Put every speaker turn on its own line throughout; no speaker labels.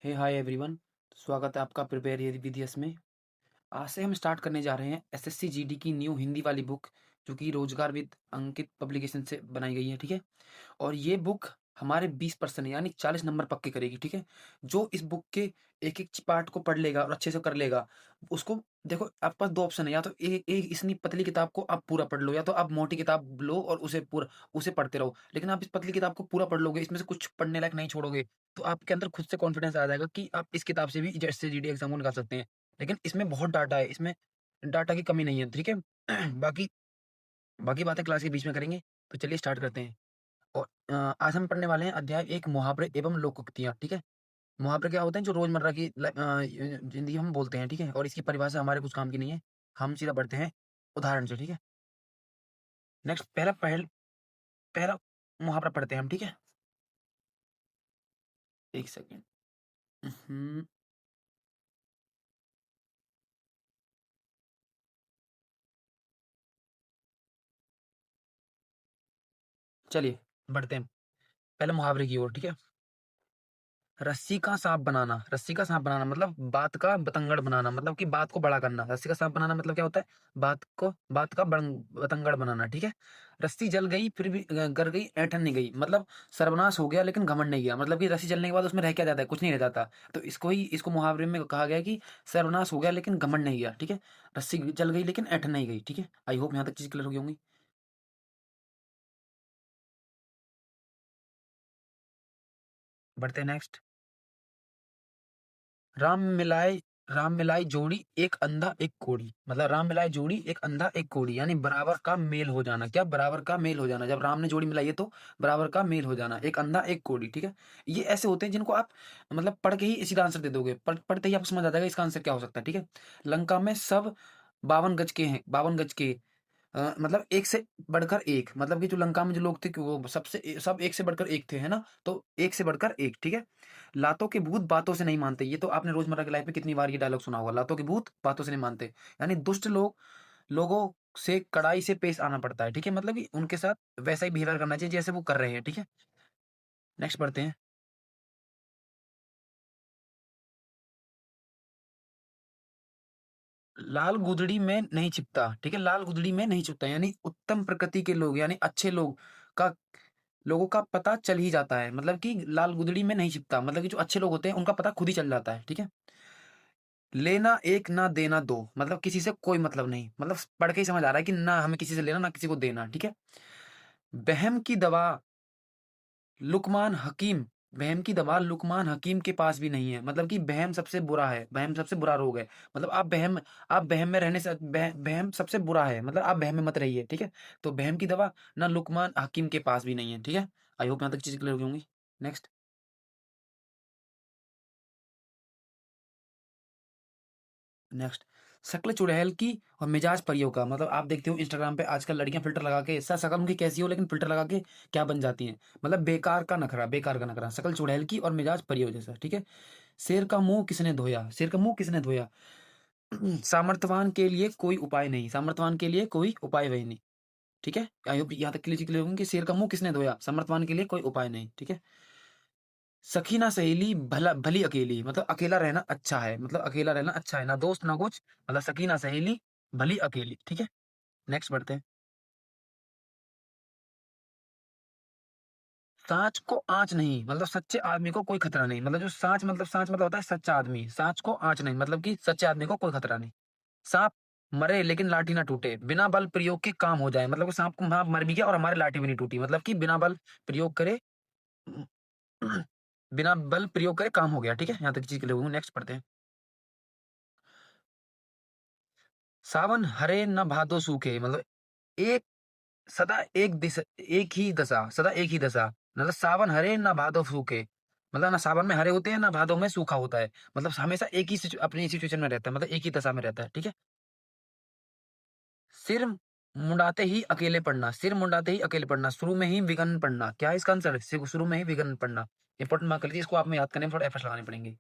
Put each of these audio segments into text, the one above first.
हे hi everyone. स्वागत है आपका प्रिपेयर विदियस में। आज से हम स्टार्ट करने जा रहे हैं एसएससी जीडी की न्यू हिंदी वाली बुक, जो कि रोजगार विद अंकित पब्लिकेशन से बनाई गई है। ठीक है। और ये बुक हमारे 20% यानी 40 नंबर पक्के करेगी। ठीक है। जो इस बुक के एक एक पार्ट को पढ़ लेगा और अच्छे से कर लेगा, उसको देखो, आपके पास दो ऑप्शन है। या तो एक इतनी पतली किताब को आप पूरा पढ़ लो, या तो आप मोटी किताब लो और उसे पढ़ते रहो। लेकिन आप इस पतली किताब को पूरा पढ़ लोगे, इसमें से कुछ पढ़ने लायक नहीं छोड़ोगे, तो आपके अंदर खुद से कॉन्फिडेंस आ जाएगा कि आप इस किताब से भी जैसे जीडी एग्जाम को निकाल सकते हैं। लेकिन इसमें बहुत डाटा है, इसमें डाटा की कमी नहीं है। ठीक है। बाकी बाकी बातें क्लास के बीच में करेंगे। तो चलिए स्टार्ट करते हैं। और आज हम पढ़ने वाले हैं अध्याय 1, मुहावरे एवं लोकोक्तियाँ। ठीक है। मुहावरे क्या होते हैं? जो रोजमर्रा की जिंदगी हम बोलते हैं। ठीक है। और इसकी परिभाषा हमारे कुछ काम की नहीं है। हम सीधा बढ़ते हैं उदाहरण से। ठीक है। नेक्स्ट, पहला मुहावरा पढ़ते हैं हम। ठीक है। एक सेकेंड। चलिए बढ़ते हैं पहले मुहावरे की ओर। ठीक है। रस्सी का सांप बनाना मतलब बात का बतंगड़ बनाना, मतलब कि बात को बड़ा करना। रस्सी का सांप बनाना मतलब क्या होता है? बात का बतंगड़ बनाना। ठीक है। रस्सी जल गई फिर भी गर गई, ऐंठन नहीं गई, मतलब सर्वनाश हो गया लेकिन घमंड नहीं गया। मतलब कि रस्सी जलने के बाद उसमें रह क्या जाता है? कुछ नहीं रह जाता। तो इसको मुहावरे में कहा गया कि सर्वनाश हो गया लेकिन घमंड नहीं गया। ठीक है। रस्सी जल गई लेकिन ऐंठन नहीं गई। ठीक है। आई होप यहाँ तक चीज क्लियर हो गई होंगी। बढ़ते हैं नेक्स्ट। राम मिलाए राम मिलाई जोड़ी एक अंधा एक कोढ़ी, मतलब राम मिलाए जोड़ी एक अंधा एक कोढ़ी, यानी बराबर का मेल हो जाना। क्या? बराबर का मेल हो जाना। जब राम ने जोड़ी मिलाई है तो बराबर का मेल हो जाना। एक अंधा एक कोढ़ी। ठीक है। ये ऐसे होते हैं जिनको आप मतलब पढ़ के ही सीधा आंसर दे दोगे। पढ़ते ही आपको समझ आ जाएगा इसका आंसर क्या हो सकता है। ठीक है। लंका में सब 52 गज के हैं, 52 गज के। मतलब एक से बढ़कर एक, मतलब कि जो लंका में जो लोग थे कि वो सब एक से बढ़कर एक थे, है ना? तो एक से बढ़कर एक। ठीक है। लातों के भूत बातों से नहीं मानते। ये तो आपने रोजमर्रा की लाइफ में कितनी बार ये डायलॉग सुना होगा, लातों के भूत बातों से नहीं मानते। यानी दुष्ट लोगों से कड़ाई से पेश आना पड़ता है। ठीक है। मतलब कि उनके साथ वैसा ही बिहेवियर करना चाहिए जैसे वो कर रहे हैं। ठीक है। नेक्स्ट बढ़ते हैं। लाल गुदड़ी में नहीं छिपता। ठीक है। लाल गुदड़ी में नहीं छिपता यानी उत्तम प्रकृति के लोग, यानी अच्छे का लोगों का पता चल ही जाता है। मतलब कि लाल गुदड़ी में नहीं छिपता, मतलब कि जो अच्छे लोग होते हैं उनका पता खुद ही चल जाता है। ठीक है। लेना एक ना देना दो, मतलब किसी से कोई मतलब नहीं। मतलब पढ़ के ही समझ आ रहा है कि ना हमें किसी से लेना ना किसी को देना। ठीक है। बहम की दवा लुकमान हकीम लुकमान हकीम के पास भी नहीं है। मतलब कि बहम सबसे बुरा है, बहम सबसे बुरा रोग है। मतलब आप बहम में रहने से बहम सबसे बुरा है, मतलब आप बहम में मत रहिए। ठीक है। तो बहम की दवा ना लुकमान हकीम के पास भी नहीं है। ठीक है। आई होप यहाँ तक चीज क्लियर हो गई होंगी। नेक्स्ट। नेक्स्ट, शक्ल चुड़ैल की और मिजाज परियों का, मतलब आप देखते हो इंस्टाग्राम पे आजकल लड़कियां फिल्टर लगा के, ऐसा शक्ल उनकी कैसी हो लेकिन फिल्टर लगा के क्या बन जाती हैं। मतलब बेकार का नखरा, शक्ल चुड़ैल की और मिजाज परियों जैसा। ठीक है। शेर का मुंह किसने धोया? सामर्थ्यवान के लिए कोई उपाय नहीं, सामर्थ्यवान के लिए कोई उपाय वही नहीं। ठीक है। आई होप यहाँ तक क्लियर होंगे कि शेर का मुंह किसने धोया, सामर्थ्यवान के लिए कोई उपाय नहीं। ठीक है। सखी ना सहेली भली अकेली, मतलब अकेला रहना अच्छा है, मतलब अकेला रहना अच्छा है, ना दोस्त ना कुछ। मतलब सखी ना सहेली भली अकेली। ठीक है। नेक्स्ट बढ़ते हैं। सांच को आंच नहीं, मतलब सच्चे आदमी को कोई खतरा नहीं। मतलब जो सांच मतलब होता है सच्चा आदमी। सांच को आंच नहीं, मतलब कि सच्चे आदमी को कोई खतरा नहीं। सांप मरे लेकिन लाठी ना टूटे, बिना बल प्रयोग के काम हो जाए। मतलब कि सांप मर भी गया और हमारी लाठी भी नहीं टूटी, मतलब कि प्रयोग करे बिना बल प्रयोग करे काम हो गया। ठीक है। यहाँ तक चीज के लिए नेक्स्ट पढ़ते हैं। सावन हरे न भादो सूखे, मतलब एक सदा एक ही दशा। मतलब सावन हरे ना भादो सूखे, मतलब ना सावन में हरे होते हैं ना भादो में सूखा होता है। मतलब हमेशा एक ही अपनी सिचुएशन में रहता है, मतलब एक ही दशा में रहता है। ठीक है। सिर मुंडाते ही अकेले पड़ना, शुरू में ही विघन पड़ना। क्या है इसका आंसर? शुरू में ही विघन पड़ना। इंपॉर्टेंट मार्क कर लीजिए इसको, आप में याद करने में थोड़ा एफर्ट्स लगाने पड़ेंगे।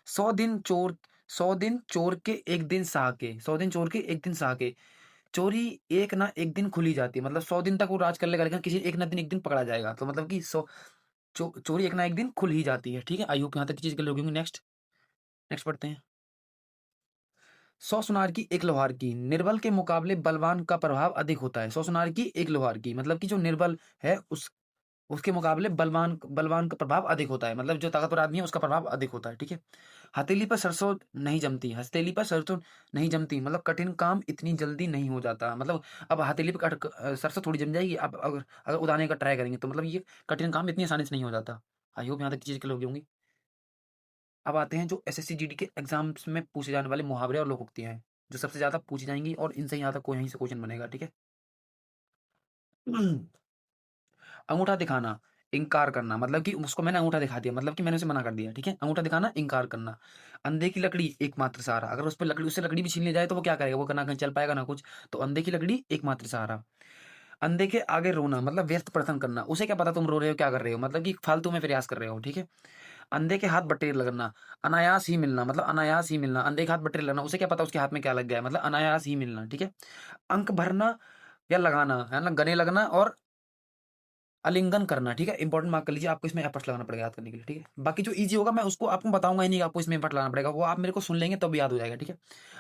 100 दिन चोर के एक दिन साके, 100 दिन चोर के एक दिन साके। चोरी एक ना एक दिन खुली जाती है। मतलब 100 दिन तक वो राज कर लेगा लेकिन किसी एक ना दिन एक दिन पकड़ा जाएगा। तो मतलब कि चोरी एक ना एक दिन खुल ही जाती है, ठीक है। आई होप यहाँ तक की चीज क्लियर होगी। नेक्स्ट नेक्स्ट पढ़ते हैं। 100 सुनार की एक लोहार की, निर्बल के मुकाबले बलवान का प्रभाव अधिक होता है। 100 सुनार की एक लोहार की, मतलब कि जो निर्बल है उसके मुकाबले बलवान बलवान का प्रभाव अधिक होता है, मतलब जो ताकतवर आदमी है उसका प्रभाव अधिक होता है, ठीक है। हथेली पर सरसों नहीं जमती, हथेली पर सरसों नहीं जमती, मतलब कठिन काम इतनी जल्दी नहीं हो जाता। मतलब अब हथेली पे सरसों थोड़ी जम जाएगी, अब अगर अगर उड़ाने का ट्राई करेंगे तो मतलब ये कठिन काम इतनी आसानी से नहीं हो जाता। आई होप यहाँ तक चीज क्लियर होगी। अब आते हैं जो एसएससी जीडी के एग्जाम्स में पूछे जाने वाले मुहावरे और लोकोक्तियां हैं, जो सबसे ज्यादा पूछी जाएंगी और इनसे यहाँ तक कोई यहीं से क्वेश्चन बनेगा, ठीक है। अंगूठा दिखाना, इनकार करना, मतलब कि उसको मैंने अंगूठा दिखा दिया, मतलब कि मैंने उसे मना कर दिया, ठीक है। अंगूठा दिखाना, इनकार करना। अंधे की लकड़ी एकमात्र सहारा, अगर उस पर लकड़ी उससे लकड़ी भी छीन ली जाए तो वो क्या करेगा, वो ना कहीं चल पाएगा ना कुछ। तो अंधे की लकड़ी एकमात्र सहारा। अंधे के आगे रोना, मतलब व्यर्थ प्रयत्न करना, उसे क्या पता तुम रो रहे हो क्या कर रहे हो, मतलब कि फालतू में प्रयास कर रहे हो, ठीक है। अंधे के हाथ बटेर लगना, अनायास ही मिलना, मतलब अनायास ही मिलना। अंधे के हाथ बटेर लगना, उसे क्या पता उसके हाथ में क्या लग गया है, मतलब अनायास ही मिलना, ठीक है। अंक भरना या लगाना है ना, गले लगना और आलिंगन करना, ठीक है। इंपॉर्टेंट मार्क कर लीजिए, आपको इसमें एफर्ट्स लगाना पड़ेगा याद करने के लिए, ठीक है। बाकी जो इजी होगा मैं उसको आपको बताऊंगा ही नहीं, आपको इसमें एफर्ट लगाना पड़ेगा, वो आप मेरे को सुन लेंगे तब याद हो जाएगा, ठीक है।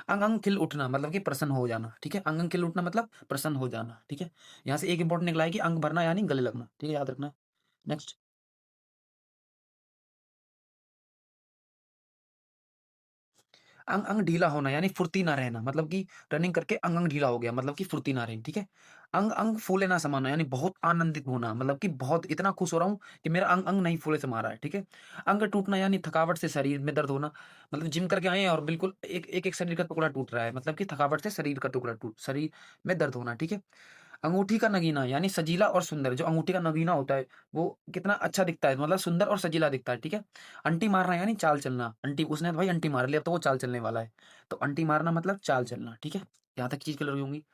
अंग अंग खिल उठना, मतलब कि प्रसन्न हो जाना, ठीक है। अंग अंग खिल उठना मतलब प्रसन्न हो जाना, ठीक है। यहाँ से एक इंपॉर्टेंट निकला है कि अंग भरना यानी गले लगना, ठीक है, याद रखना। नेक्स्ट, अंग अंग ढीला होना यानी फुर्ती ना रहना, मतलब कि रनिंग करके अंग अंग ढीला हो गया, मतलब कि फुर्ती ना रही, ठीक है। अंग अंग फूले ना समाना यानी बहुत आनंदित होना, मतलब कि बहुत इतना खुश हो रहा हूँ कि मेरा अंग अंग नहीं फूले समा रहा है, ठीक है। अंग टूटना यानी थकावट से शरीर में दर्द होना, मतलब जिम करके आए हैं और बिल्कुल एक एक एक शरीर का टुकड़ा टूट रहा है, मतलब कि थकावट से शरीर का टुकड़ा टूट शरीर में दर्द होना, ठीक है। अंगूठी का नगीना यानी सजीला और सुंदर, जो अंगूठी का नगीना होता है वो कितना अच्छा दिखता है, मतलब सुंदर और सजीला दिखता है, ठीक है। अंटी मारना यानी चाल चलना, अंटी उसने तो भाई अंटी मार लिया, अब तो वो चाल चलने वाला है। तो अंटी मारना मतलब चाल चलना, ठीक है। यहाँ तक चीज क्लियर होंगी।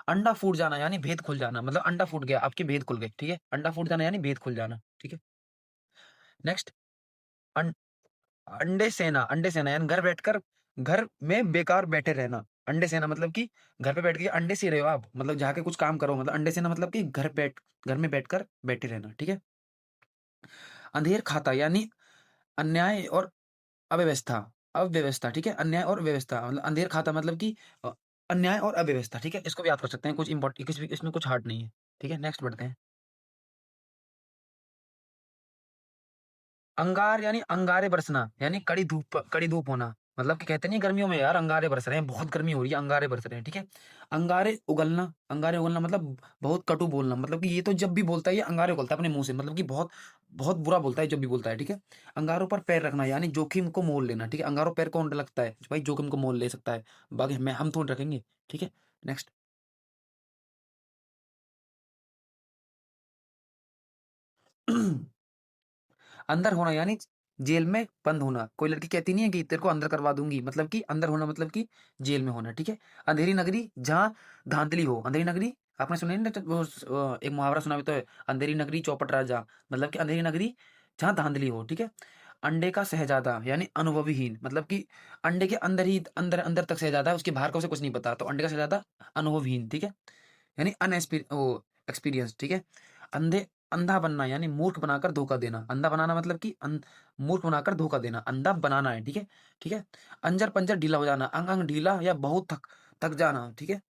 अंडा फूट जाना यानी भेद खुल जाना, मतलब अंडा फूट गया आपके भेद खुल गए, ठीक है। अंडा फूट जाना यानी भेद खुल जाना, ठीक है। नेक्स्ट, अं, अंडे सेना यानी घर में बेकार बैठे रहना। अंडे सेना मतलब कि घर पे बैठ के अंडे से रहे हो आप, मतलब जाके कुछ काम करो, मतलब अंडे सेना मतलब कि घर में बैठकर बैठे रहना, ठीक है। अंधेर खाता यानी अन्याय और अव्यवस्था, अव्यवस्था, ठीक है। अन्याय और व्यवस्था, मतलब अंधेर खाता मतलब कि अ, अन्याय और अव्यवस्था, ठीक है। इसको भी याद कर सकते हैं, कुछ इंपॉर्टेंट इसमें कुछ हार्ड नहीं है, ठीक है। नेक्स्ट बढ़ते हैं। अंगार यानी अंगारे बरसना, यानी कड़ी धूप होना, मतलब कि कहते नहीं गर्मियों में यार अंगारे बरस रहे हैं, बहुत गर्मी हो रही है, अंगारे बरस रहे हैं, ठीक है। अंगारे उगलना मतलब बहुत कटु बोलना, मतलब कि ये तो जब भी बोलता है ये अंगारे उगलता है अपने मुंह से, मतलब कि बहुत बहुत बुरा बोलता है जब भी बोलता है, ठीक है। अंगारों पर पैर रखना यानी जोखिम को मोल लेना, ठीक है। अंगारों पैर कौन लगता है जो भाई जोखिम को मोल ले सकता है, बाकी मैं हम थोड़ी रखेंगे, ठीक है। नेक्स्ट, अंदर होना यानी जेल में बंद होना, कोई लड़की कहती नहीं है कि तेरे को अंदर करवा दूंगी, मतलब कि अंदर होना मतलब कि जेल में होना, ठीक है। अंधेरी नगरी जहाँ धांधली हो, अंधेरी नगरी आपने सुना नहीं, वो एक मुहावरा सुना भी तो है, अंधेरी नगरी चौपट राजा, मतलब कि अंधेरी नगरी जहाँ धांधली हो, ठीक है। अंडे का शहजादा यानी अनुभवहीन, मतलब कि अंडे के अंदर ही अंदर अंदर तक शहजादा है, उसके बाहर का उसे कुछ नहीं पता, तो अंडे का शहजादा अनुभवहीन, ठीक है। यानी एक्सपीरियंस, ठीक है। अंधे अंधा बनना यानी मूर्ख बनाकर धोखा देना, अंधा बनाना मतलब कि मूर्ख बनाकर धोखा देना, अंधा बनाना है, ठीक है। ठीक है। अंजर पंजर ढीला हो जाना, अंग अंग ढीला या बहुत थक थक जाना, ठीक है।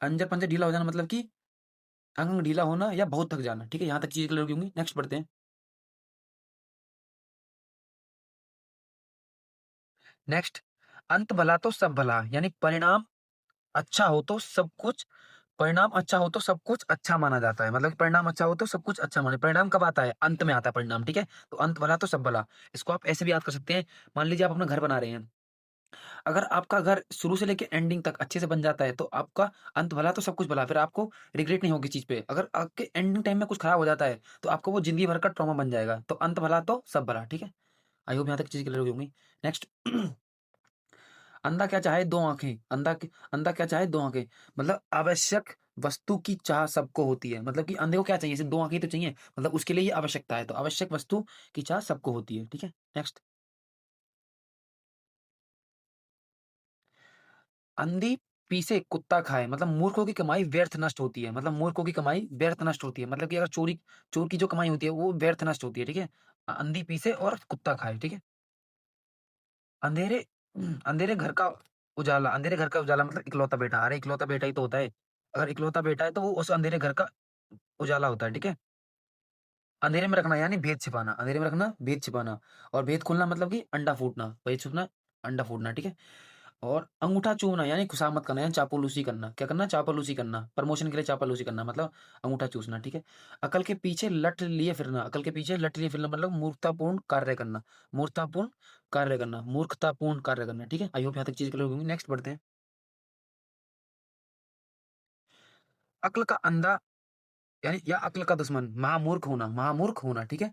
अंजर पंजर ढीला हो जाना मतलब कि अंग अंग ढीला होना या बहुत थक जाना, ठीक है। यहाँ तक चीज क्लियर होंगी। नेक्स्ट बढ़ते हैं। नेक्स्ट, अंत भला तो सब भला, यानी परिणाम अच्छा हो तो सब कुछ अच्छा माना जाता है, मतलब कि परिणाम अच्छा हो तो सब कुछ अच्छा माने, परिणाम कब आता है, अंत में आता है परिणाम, ठीक है। तो अंत भला तो सब भला, इसको आप ऐसे भी याद कर सकते हैं। मान लीजिए आप अपना घर बना रहे हैं, अगर आपका घर शुरू से लेकर एंडिंग तक अच्छे से बन जाता है तो आपका अंत भला तो सब कुछ भला, फिर आपको रिग्रेट नहीं होगी चीज पे। अगर आपके एंडिंग टाइम में कुछ खराब हो जाता है तो आपको वो जिंदगी भर का ट्रॉमा बन जाएगा, तो अंत भला तो सब भला, ठीक है। आई होप यहाँ तक चीज क्लियर होगी। नेक्स्ट, अंधा क्या चाहे दो आंखें, अंधा क्या चाहे दो आंखें, मतलब आवश्यक वस्तु की चाह सबको होती है, मतलब कि अंधे को क्या चाहिए, सिर्फ दो आंखें तो चाहिए, मतलब उसके लिए ये आवश्यकता है, तो आवश्यक वस्तु की चाह सबको होती है, ठीक है। नेक्स्ट, अंधी पीसे कुत्ता खाए, मतलब मूर्खों की कमाई व्यर्थ नष्ट होती है, मतलब मूर्खों की कमाई व्यर्थ नष्ट होती है, मतलब कि अगर चोर की जो कमाई होती है वो व्यर्थ नष्ट होती है, ठीक है? अंधी पीसे और कुत्ता खाए, ठीक है? अंधेरे अंधेरे घर का अंधेरे घर का उजाला मतलब इकलौता बेटा, अरे इकलौता बेटा ही तो होता है। अगर इकलौता बेटा है तो वो उस अंधेरे घर का उजाला होता है, ठीक है? अंधेरे में रखना यानी भेद छिपाना, अंधेरे में रखना, भेद छिपाना और भेद खोलना मतलब कि अंडा फूटना, भेद छुपना, अंडा फूटना, ठीक है? और अंगूठा चूसना यानी खुशामत करना यानी चापलूसी करना, क्या करना? चापलूसी करना, प्रमोशन के लिए चापलूसी करना मतलब अंगूठा चूसना, ठीक है? अकल के पीछे लट लिए फिरना, अकल के पीछे लट लिए फिरना मतलब मूर्खतापूर्ण कार्य करना, मूर्खतापूर्ण कार्य करना, मूर्खतापूर्ण कार्य करना, ठीक है? आई होप यहाँ तक चीज़ क्लियर होगी। नेक्स्ट बढ़ते हैं। अक्ल का अंधा यानी या अक्ल का दुश्मन, महामूर्ख होना, ठीक है?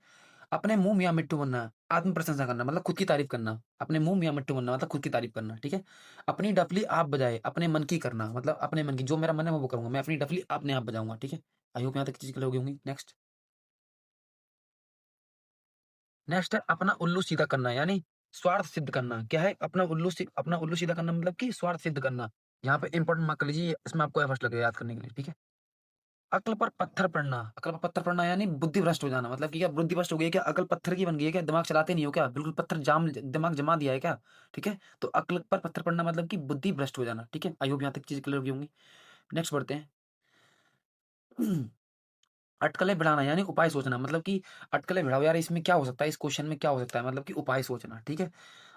अपने मुँह मियाँ मिट्ठू बनना, आत्म प्रशंसा करना मतलब खुद की तारीफ़ करना, अपने मुँह मियाँ मिट्ठू बनना मतलब खुद की तारीफ़ करना, ठीक है? अपनी डफली आप बजाए, अपने मन की करना मतलब अपने मन की, जो मेरा मन है मैं वो करूँगा, मैं अपनी डफली अपने आप बजाऊँगा, ठीक है? आई होप यहाँ तक चीज़ क्लियर हो गई होंगी। नेक्स्ट, नेक्स्ट है अपना उल्लू सीधा करना यानी स्वार्थ सिद्ध करना। क्या है? अपना उल्लू सीधा करना मतलब कि स्वार्थ सिद्ध करना। यहाँ पे इम्पोर्टेंट मार्क कर लीजिए, इसमें आपको एफर्ट्स लगेगा याद करने के लिए, ठीक है? अक्ल पर पत्थर पड़ना यानी बुद्धि भ्रष्ट हो जाना, मतलब कि क्या बुद्धि भ्रष्ट हो गई है क्या? अकल पत्थर की बन गई है क्या? दिमाग चलाते नहीं हो क्या? बिल्कुल पत्थर जाम दिमाग जमा दिया है क्या? ठीक है? तो अक्ल पर पत्थर पड़ना मतलब कि बुद्धि भ्रष्ट हो जाना, ठीक है? आई होप यहाँ तक चीज़ें क्लियर हो गई होंगी। नेक्स्ट बढ़ते हैं। अटकलें बढ़ाना यानी उपाय सोचना, मतलब कि अटकलें बढ़ाओ यार, इसमें क्या हो सकता है? इस क्वेश्चन में क्या हो सकता है? मतलब कि उपाय सोचना, ठीक है?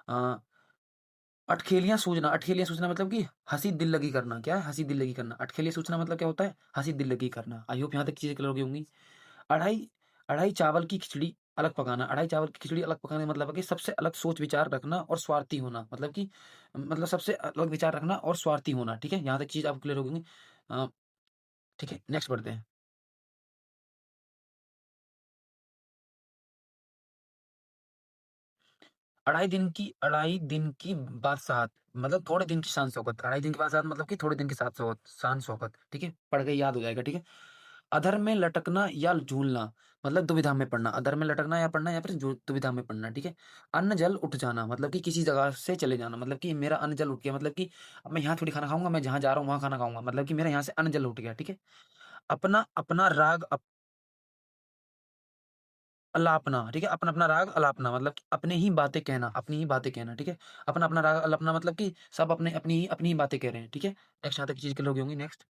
अ, अटखेलियाँ सूझना मतलब कि हँसी दिल लगी करना। क्या है? हँसी दिल लगी करना। अटखेलियाँ सूझना मतलब क्या होता है? हँसी दिल लगी करना। आई होप यहाँ तक चीज़ें क्लियर हो गई होंगी। अढ़ाई अढ़ाई चावल की खिचड़ी अलग पकाना, अढ़ाई चावल की खिचड़ी अलग पकाने का मतलब है कि सबसे अलग सोच विचार रखना और स्वार्थी होना, मतलब कि मतलब सबसे अलग विचार रखना और स्वार्थी होना, ठीक है? यहाँ तक चीज़ आपको क्लियर हो गई होंगी। अ, ठीक है, नेक्स्ट बढ़ते हैं। अढ़ाई दिन की बादशाहत मतलब थोड़े दिन की शान शौकत, अढ़ाई दिन की बादशाहत मतलब कि थोड़े दिन की शान शौकत, ठीक है? पढ़ के याद हो जाएगा, ठीक है? अधर में लटकना या झूलना मतलब दुविधा में पड़ना, अधर में लटकना या पड़ना या फिर दुविधा में पड़ना, ठीक है? अन्न जल उठ जाना मतलब कि किसी जगह से चले जाना, मतलब कि मेरा अन्न जल उठ गया, मतलब कि अब मैं यहाँ थोड़ी खाना खाऊंगा, मैं जहाँ जा रहा हूँ वहां खाना खाऊंगा, मतलब कि मेरा यहाँ से अन्न जल उठ गया, ठीक है? अपना अपना राग अलापना, ठीक है? अपना अपना राग अलापना मतलब कि अपनी ही बातें कहना, ठीक है? अपना अपना राग अलापना मतलब कि सब अपनी ही बातें कह रहे हैं, ठीक है? नेक्स्ट यहाँ तक चीज के लोग होंगी। नेक्स्ट,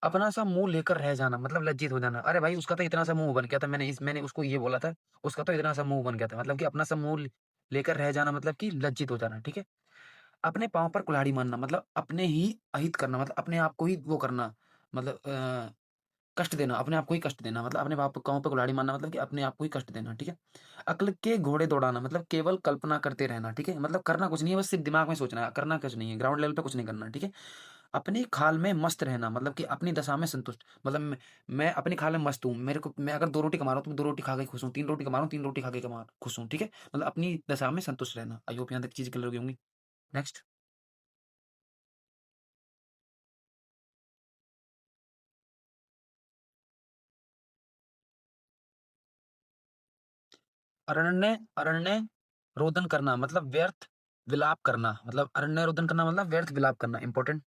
अपना सा मुँह लेकर रह जाना मतलब लज्जित हो जाना। अरे भाई उसका तो इतना सा मुँह बन गया था, मैंने उसको ये बोला था, उसका तो इतना सा मुँह बन गया था, मतलब कि अपना सा मुँह लेकर रह जाना मतलब कि लज्जित हो जाना, ठीक है? अपने पाँव पर कुल्हाड़ी मारना मतलब अपने ही अहित करना, मतलब अपने आप को ही वो करना, मतलब कष्ट देना, अपने आप को ही कष्ट देना, मतलब अपने पाँव पे कुल्हाड़ी मारना मतलब कि अपने आप को ही कष्ट देना, ठीक है? अक्ल के घोड़े दौड़ाना मतलब केवल कल्पना करते रहना, ठीक है? मतलब करना कुछ नहीं है, बस सिर्फ दिमाग में सोचना है, करना कुछ नहीं है, ग्राउंड लेवल पे कुछ नहीं करना, ठीक है? अपनी खाल में मस्त रहना मतलब कि अपनी दशा में संतुष्ट, मतलब मैं अपनी खाल में मस्त हूँ, मेरे को मैं अगर 2 रोटी कमा रहा हूँ तो मैं 2 रोटी खा के खुश हूँ, 3 रोटी कमा रहा हूँ, 3 रोटी खा के खुश हूँ, ठीक है? मतलब अपनी दशा में संतुष्ट रहना। आई होप यहाँ तक चीज़ें क्लियर हो गई होंगी। नेक्स्ट, अरण्य अरण्य रोदन करना मतलब व्यर्थ विलाप करना, मतलब अरण्य रोदन करना मतलब व्यर्थ विलाप करना। इंपॉर्टेंट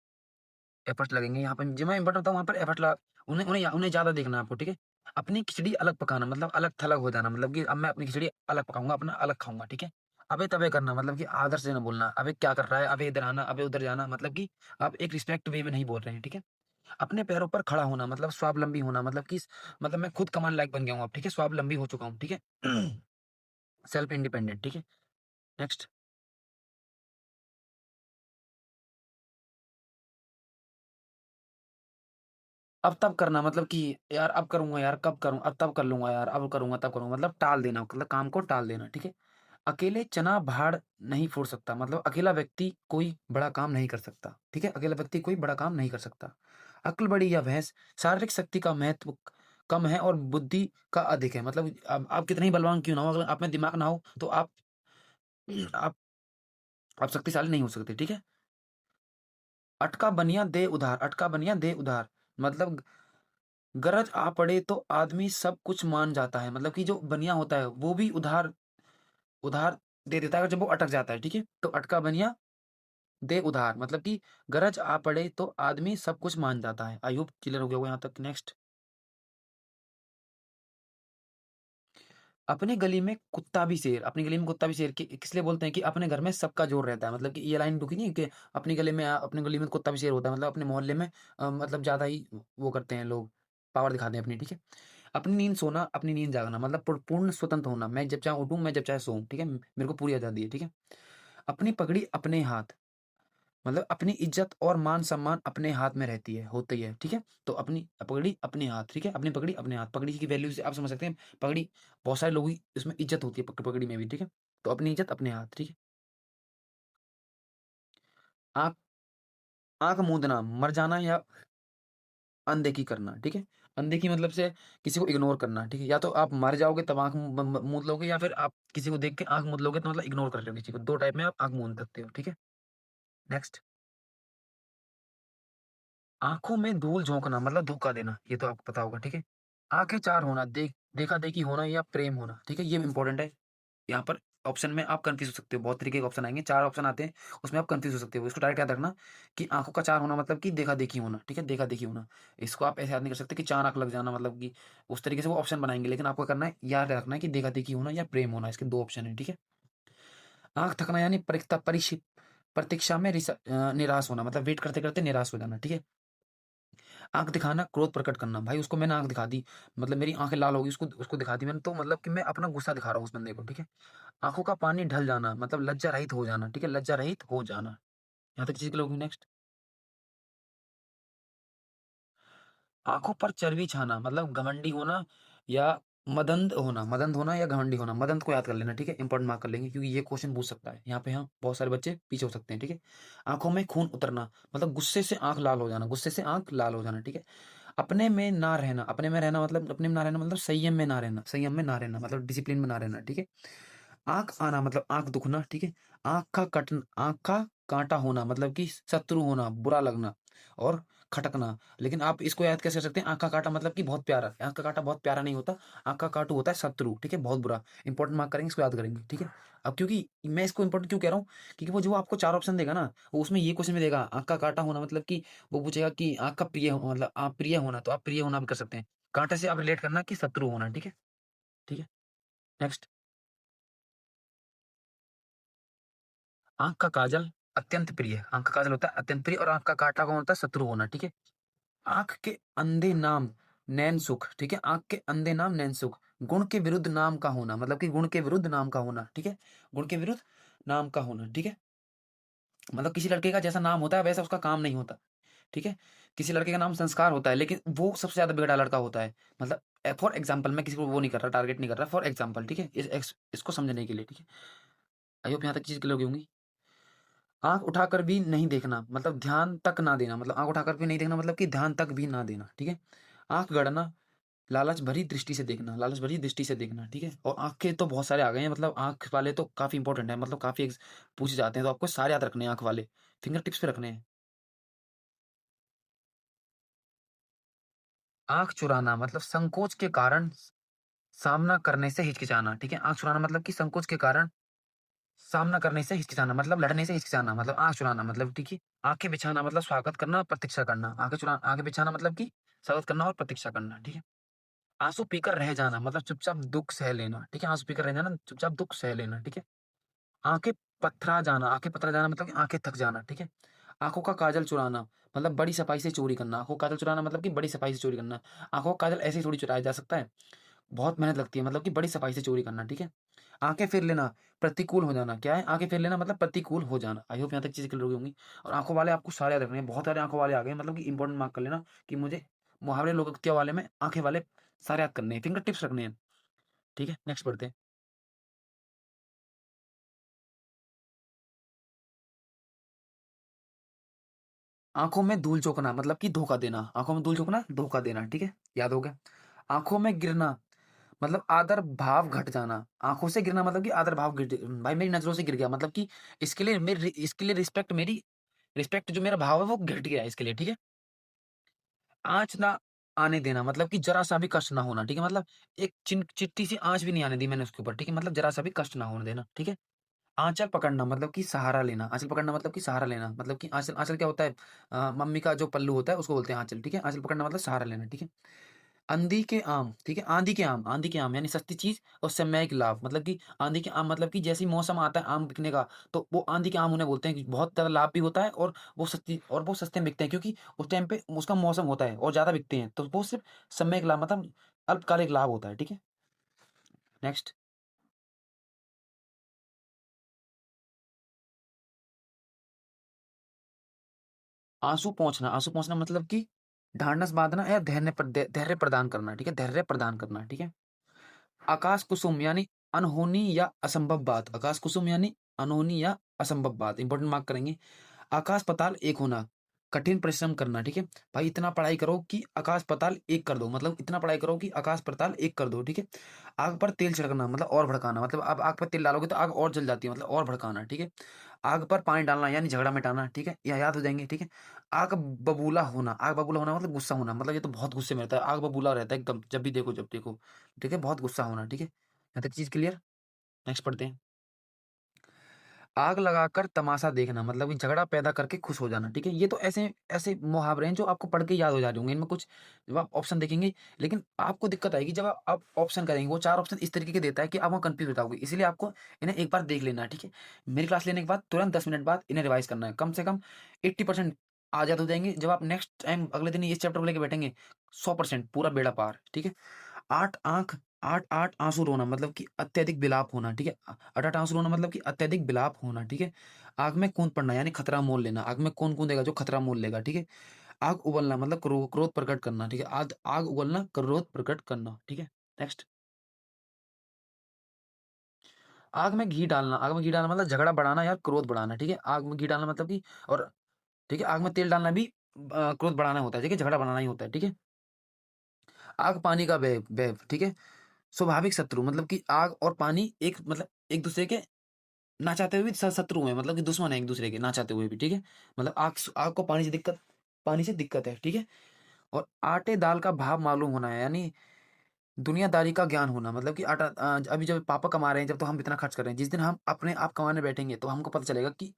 एफर्ट्स लगेंगे यहाँ पे, जो मैं इंपॉर्टेंट बताऊँ वहाँ पर एफर्ट लगा, उन्हें उन्हें उन्हें ज़्यादा देखना है आपको, ठीक है? अपनी खिचड़ी अलग पकाना मतलब अलग थलग हो जाना, मतलब कि अब मैं अपनी खिचड़ी अलग पकाऊँगा, अपना अलग खाऊँगा, ठीक है? अबे तबे करना मतलब कि आदर से ना बोलना, अबे क्या कर रहा है? अबे इधर आना, अबे उधर जाना, मतलब कि आप एक रिस्पेक्ट वे में नहीं बोल रहे हैं, ठीक है? अपने पैरों पर खड़ा होना मतलब स्वावलंबी होना, मतलब कि मतलब मैं खुद कमाने लायक बन गया हूँ अब, ठीक है? स्वावलंबी हो चुका हूँ, ठीक है? सेल्फ इंडिपेंडेंट, ठीक है? नेक्स्ट, अब तब करना मतलब कि यार अब करूँगा यार, कब करूँ? अब तब कर लूँगा यार, अब करूँगा तब करूँगा, मतलब टाल देना, मतलब काम को टाल देना, ठीक है? अकेले चना भाड़ नहीं फोड़ सकता मतलब अकेला व्यक्ति कोई बड़ा काम नहीं कर सकता, ठीक है? अकेला व्यक्ति कोई बड़ा काम नहीं कर सकता। अक्ल बड़ी या भैंस, शारीरिक शक्ति का महत्व कम है और बुद्धि का अधिक है, मतलब आप कितने ही बलवान क्यों ना हो, अगर आप में दिमाग ना हो तो आप आप शक्तिशाली नहीं हो सकते, ठीक है? अटका बनिया दे उधार मतलब गरज आ पड़े तो आदमी सब कुछ मान जाता है, मतलब कि जो बनिया होता है वो भी उधार उधार दे देता है जब वो अटक जाता है, ठीक है? तो अटका बनिया दे उधार मतलब कि गरज आ पड़े तो आदमी सब कुछ मान जाता है। आई होप क्लियर हो गया होगा यहाँ तक। नेक्स्ट, अपनी गली में कुत्ता भी शेर, अपनी गली में कुत्ता भी शेर किस लिए बोलते हैं कि अपने घर में सबका जोर रहता है। मतलब कि ये लाइन रुकी नहीं कि अपनी गली में अपनी गली में कुत्ता भी शेर होता है, मतलब अपने मोहल्ले में मतलब ज़्यादा ही वो करते हैं लोग, पावर दिखाते हैं अपनी, ठीक है। अपनी नींद सोना, अपनी नींद जागना मतलब पूर्ण स्वतंत्र होना, मैं जब चाहे उठूँ, मैं जब चाहे सोऊँ, ठीक है। मेरे को पूरी आज़ादी है, ठीक है। अपनी पगड़ी अपने हाथ, मतलब अपनी इज्जत और मान-सम्मान अपने हाथ में रहती है, होती है, ठीक है? तो अपनी पगड़ी अपने हाथ, ठीक है? अपनी पगड़ी अपने हाथ, पगड़ी की वैल्यू से आप समझ सकते हैं, पगड़ी बहुत सारे लोगों की इसमें इज्जत होती है पगड़ी में भी, ठीक है? तो अपनी इज्जत अपने हाथ, ठीक है? आँख आँख मूंदना, मर जाना या अनदेखी करना, ठीक है? अनदेखी मतलब से किसी को इग्नोर करना, ठीक है? या तो आप मर जाओगे तब आँख म म मूंद लोगे, या फिर आप किसी को देख के आँख मूंद लोगे तो मतलब इग्नोर कर रहे हो किसी को, 2 टाइप में आप आँख मूंद सकते हो, ठीक है? नेक्स्ट, आँखों में धूल झोंकना मतलब धोखा देना, ये तो आपको पता होगा, ठीक है? आँखें 4 होना, देखा-देखी होना या प्रेम होना, ठीक है? ये इम्पोर्टेंट है। यहाँ पर ऑप्शन में आप कन्फ्यूज़ हो सकते हो, बहुत तरीके के ऑप्शन आएँगे, 4 ऑप्शन आते हैं, उसमें आप कन्फ्यूज़ हो सकते हो। इसको डायरेक्ट याद रखना कि आँखों का 4 होना मतलब कि देखा-देखी होना, ठीक है? देखा-देखी होना। इसको आप ऐसे याद नहीं कर सकते कि 4 आँख लग जाना, मतलब कि उस तरीके से वो ऑप्शन बनाएँगे, लेकिन आपको करना है, याद रखना है कि देखा-देखी होना या प्रेम होना, इसके 2 ऑप्शन हैं, ठीक है? आँख थकना यानी प्रतीक्षा में निराश होना, मतलब वेट करते-करते निराश हो जाना, ठीक है? आँख दिखाना, क्रोध प्रकट करना, भाई उसको मैंने आँख दिखा दी, मतलब मेरी आँखें लाल हो गई, उसको उसको दिखा दी मैंने, तो मतलब कि मैं अपना गुस्सा दिखा रहा हूँ उस बंदे को, ठीक है? आँखों का पानी ढल जाना, मतलब लज्जा रहित हो जाना, ठीक है? लज्जा रहित हो जाना। यहाँ तक चीज़ क्लियर होगी। नेक्स्ट, आँखों पर चर्बी छाना, मतलब घमंडी होना या मदंद होना या घमंडी होना। मदंद को याद कर लेना, ठीक है? इंपॉर्टेंट मार्क कर लेंगे क्योंकि ये क्वेश्चन पूछ सकता है। यहाँ पे हाँ, बहुत सारे बच्चे पीछे हो सकते हैं, ठीक है? आँखों में खून उतरना, मतलब गुस्से से आँख लाल हो जाना, गुस्से से आँख लाल हो जाना, ठीक है? अपने में ना रहना, अपने में रहना मतलब अपने में ना रहना मतलब संयम में ना रहना, संयम में ना रहना मतलब डिसिप्लिन में ना रहना, ठीक है? आँख आना मतलब आँख दुखना, ठीक है? आँख का काँटा होना मतलब कि शत्रु होना, बुरा लगना और खटकना। लेकिन आप इसको याद कैसे कर सकते हैं? आँख का काँटा मतलब कि बहुत प्यारा, आँख का काँटा बहुत प्यारा नहीं होता, आँख का काँटू होता है शत्रु, ठीक है? बहुत बुरा। इम्पोर्टेंट मार्क करेंगे, इसको याद करेंगे, ठीक है? अब क्योंकि मैं इसको इम्पोर्टेंट क्यों कह रहा हूँ? क्योंकि वो जो आपको 4 ऑप्शन देगा ना, वो उसमें ये क्वेश्चन भी देगा, आँख का काँटा होना मतलब कि वो पूछेगा कि आँख का प्रिय हो, मतलब आप प्रिय होना, तो आप प्रिय होना भी कर सकते हैं। काँटे से आप रिलेट करना कि शत्रु होना, ठीक है? ठीक है? नेक्स्ट, आँख का काजल अत्यंत प्रिय, आँख का काजल होता है अत्यंत प्रिय और आँख का काँटा कौन होता है? शत्रु होना, ठीक है? आँख के अंधे नाम नैन सुख, ठीक है? आँख के अंधे नाम नैन सुख। गुण के विरुद्ध नाम का होना, मतलब कि गुण के विरुद्ध नाम का होना, ठीक है? गुण के विरुद्ध नाम का होना, ठीक है? मतलब किसी लड़के का जैसा नाम होता है वैसा उसका काम नहीं होता, ठीक है? किसी लड़के का नाम संस्कार होता है लेकिन वो सबसे ज़्यादा बिगड़ा लड़का होता है। मतलब फॉर एग्ज़ाम्पल, मैं किसी को वो नहीं कर रहा, टारगेट नहीं कर रहा, फॉर एग्ज़ाम्पल, ठीक है? इसको समझने के लिए, ठीक है? आई होप यहाँ तक चीज़ क्लियर हो गई होंगी। आँख उठाकर भी नहीं देखना, मतलब ध्यान तक ना देना, मतलब आँख उठाकर भी नहीं देखना मतलब कि ध्यान तक भी ना देना, ठीक है? आँख गड़ना, लालच भरी दृष्टि से देखना, लालच भरी दृष्टि से देखना, ठीक है? और आँख के तो बहुत सारे आ गए हैं, मतलब आँख वाले तो काफ़ी इंपॉर्टेंट है, मतलब काफ़ी पूछे जाते हैं, तो आपको सारे याद रखने हैं आँख वाले, फिंगर टिप्स पे रखने हैं। आँख चुराना मतलब संकोच के कारण सामना करने से हिचकिचाना, ठीक है? आँख चुराना मतलब कि संकोच के कारण सामना करने से हिचकिचाना, मतलब लड़ने से हिचकिचाना, मतलब आँख चुराना मतलब, ठीक है? आँखें बिछाना मतलब स्वागत करना, प्रतीक्षा करना। आँखें बिछाना मतलब कि स्वागत करना और प्रतीक्षा करना, ठीक है? आँसू पीकर रह जाना मतलब चुपचाप दुःख सह लेना, ठीक है? आँसू पीकर रह जाना, चुपचाप दुःख सह लेना, ठीक है? आँखें पथरा जाना मतलब कि आँखें थक जाना, ठीक है? आँखों का काजल चुराना मतलब बड़ी सफाई से चोरी करना। आँखों का काजल चुराना मतलब कि बड़ी सफाई से चोरी करना। आँखों का काजल ऐसे ही थोड़ी चुराया जा सकता है। बहुत मेहनत लगती है, मतलब कि बड़ी सफाई से चोरी करना, ठीक है? आँखें फेर लेना, प्रतिकूल हो जाना। क्या है? आँखें फेर लेना मतलब प्रतिकूल हो जाना। आई होप यहाँ तक चीज़ें क्लियर हो गई होंगी। और आँखों वाले आपको सारे याद रखने हैं। बहुत सारे आँखों वाले आ गए हैं, मतलब कि इम्पोर्टेंट मार्क कर लेना कि मुझे मुहावरे लोकोक्तियों वाले में आँखें वाले सारे याद करने हैं, फिंगर टिप्स रखने हैं, ठीक है? नेक्स्ट पढ़ते हैं। आँखों में धूल झोंकना मतलब कि धोखा देना। आँखों में धूल झोंकना, धोखा देना, ठीक है? याद हो गया। आँखों में गिरना मतलब आदर भाव घट जाना। आँखों से गिरना मतलब कि आदर भाव भाई मेरी नज़रों से गिर गया, मतलब कि इसके लिए रिस्पेक्ट जो मेरा भाव है वो घट गया है इसके लिए, ठीक है? आँच ना आने देना मतलब कि ज़रा-सा भी कष्ट ना होना, ठीक है? मतलब एक चिट्टी सी आँच भी नहीं आने दी मैंने उसके ऊपर, ठीक है? मतलब ज़रा-सा भी कष्ट ना होने देना, ठीक है? आँचल पकड़ना मतलब कि सहारा लेना, आँचल पकड़ना मतलब कि सहारा लेना, मतलब कि आँचल आँचल क्या होता है? मम्मी का जो पल्लू होता है उसको बोलते हैं आँचल, ठीक है? आँचल पकड़ना मतलब सहारा लेना, ठीक है? अंधी के आम, ठीक है? आंधी के आम यानी सस्ती चीज़ और सामयिक लाभ, मतलब कि आंधी के आम मतलब कि जैसे ही मौसम आता है आम बिकने का, तो वो आंधी के आम उन्हें बोलते हैं कि बहुत ज़्यादा लाभ भी होता है और वो सस्ते में बिकते हैं, क्योंकि उस टाइम पे उसका मौसम होता है और ज़्यादा बिकते हैं, तो वो सिर्फ़ सामयिक लाभ मतलब अल्पकालिक लाभ होता है, ठीक है? नेक्स्ट। आँसू पोंछना मतलब कि ढाँढस बाँधना या धैर्य प्रदान करना, ठीक है? धैर्य प्रदान करना, ठीक है? आकाश कुसुम यानी अनहोनी या असंभव बात, आकाश कुसुम यानी अनहोनी या असंभव बात, इंपॉर्टेंट मार्क करेंगे। आकाश पाताल एक होना, कठिन परिश्रम करना, ठीक है? भाई इतना पढ़ाई करो कि आकाश पाताल एक कर दो, मतलब इतना पढ़ाई करो कि आकाश पाताल एक कर दो, ठीक है? आग पर तेल छिड़कना मतलब और भड़काना, मतलब अब आग पर तेल डालोगे तो आग और जल जाती है, मतलब और भड़काना, ठीक है? आग पर पानी डालना यानी झगड़ा मिटाना, ठीक है? यह याद हो जाएँगे, ठीक है? आग बबूला होना मतलब गुस्सा होना, मतलब ये तो बहुत गुस्से में रहता है, आग बबूला रहता है एकदम जब देखो, ठीक है? बहुत गुस्सा होना, ठीक है? यहाँ तक चीज़ क्लियर? नेक्स्ट पढ़ते हैं। आग लगाकर तमाशा देखना मतलब कि झगड़ा पैदा करके खुश हो जाना, ठीक है? ये तो ऐसे ऐसे मुहावरे हैं जो आपको पढ़ के याद हो जा रहे होंगे। इनमें कुछ जब आप ऑप्शन देखेंगे, लेकिन आपको दिक्कत आएगी जब आप ऑप्शन करेंगे। वो 4 ऑप्शन इस तरीके के देता है कि आप वहाँ कन्फ्यूज़ हो जाओगे। इसीलिए आपको इन्हें एक बार देख लेना है, ठीक है? मेरी क्लास लेने के बाद तुरंत 10 मिनट बाद इन्हें रिवाइज़ करना है। कम से कम 80% आज़ाद हो जाएँगे। जब आप नेक्स्ट टाइम अगले दिन इस चैप्टर को लेके बैठेंगे, 100% पूरा बेड़ा पार, ठीक है? 8 आँख 8-8 आँसू रोना मतलब कि अत्यधिक विलाप होना, ठीक है? 8-8 आँसू रोना मतलब कि अत्यधिक विलाप होना, ठीक है? आग में कूद पड़ना यानी खतरा मोल लेना, आग में कौन कूदेगा जो खतरा मोल लेगा, ठीक है? आग उगलना मतलब क्रोध प्रकट करना, ठीक है? आग आग उगलना क्रोध प्रकट करना, ठीक है? नेक्स्ट। आग में घी डालना मतलब झगड़ा बढ़ाना या क्रोध बढ़ाना, ठीक है? आग में घी डालना मतलब कि और ठीक है? आग में तेल डालना भी क्रोध बढ़ाना होता है, ठीक है? झगड़ा बढ़ाना ही होता है, ठीक है? आग पानी का वेव, ठीक है? स्वाभाविक शत्रु मतलब कि आग और पानी एक-दूसरे के ना चाहते हुए भी शत्रु हैं, मतलब कि दुश्मन हैं एक-दूसरे के ना चाहते हुए भी, ठीक है? मतलब आग को पानी से दिक्कत है, ठीक है? और आटे दाल का भाव मालूम होना है, यानी दुनियादारी का ज्ञान होना, मतलब कि अभी जब पापा कमा रहे हैं, जब तो हम इतना खर्च कर रहे हैं, जिस दिन हम अपने आप कमाने बैठेंगे, तो हमको पता चलेगा कि